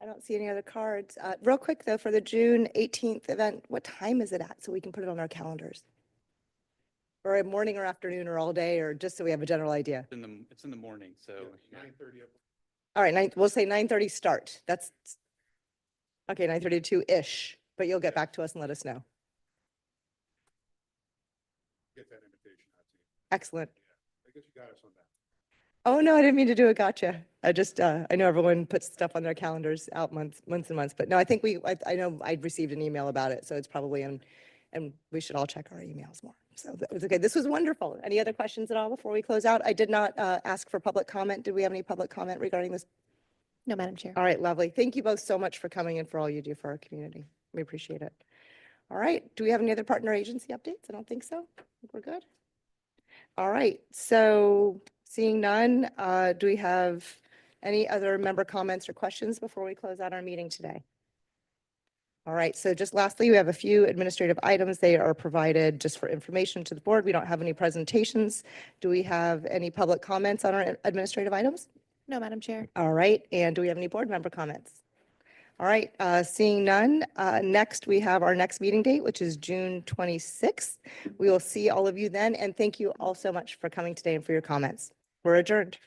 I don't see any other cards. Real quick though, for the June 18th event, what time is it at? So we can put it on our calendars. Or a morning or afternoon or all day, or just so we have a general idea. It's in the morning, so. 9:30. All right, we'll say 9:30 start. That's, okay, 9:32-ish, but you'll get back to us and let us know. Get that invitation out to you. Excellent. I guess you got us on that. Oh, no, I didn't mean to do a gotcha. I just, I know everyone puts stuff on their calendars out months and months, but no, I think I know I received an email about it, so it's probably in, and we should all check our emails more. So that was okay. This was wonderful. Any other questions at all before we close out? I did not ask for public comment. Did we have any public comment regarding this? No, Madam Chair. All right, lovely. Thank you both so much for coming and for all you do for our community. We appreciate it. All right, do we have any other partner agency updates? I don't think so. I think we're good. All right, so seeing none, do we have any other member comments or questions before we close out our meeting today? All right, so just lastly, we have a few administrative items. They are provided just for information to the board. We don't have any presentations. Do we have any public comments on our administrative items? No, Madam Chair. All right, and do we have any board member comments? All right, seeing none, next we have our next meeting date, which is June 26th. We will see all of you then, and thank you all so much for coming today and for your comments. We're adjourned.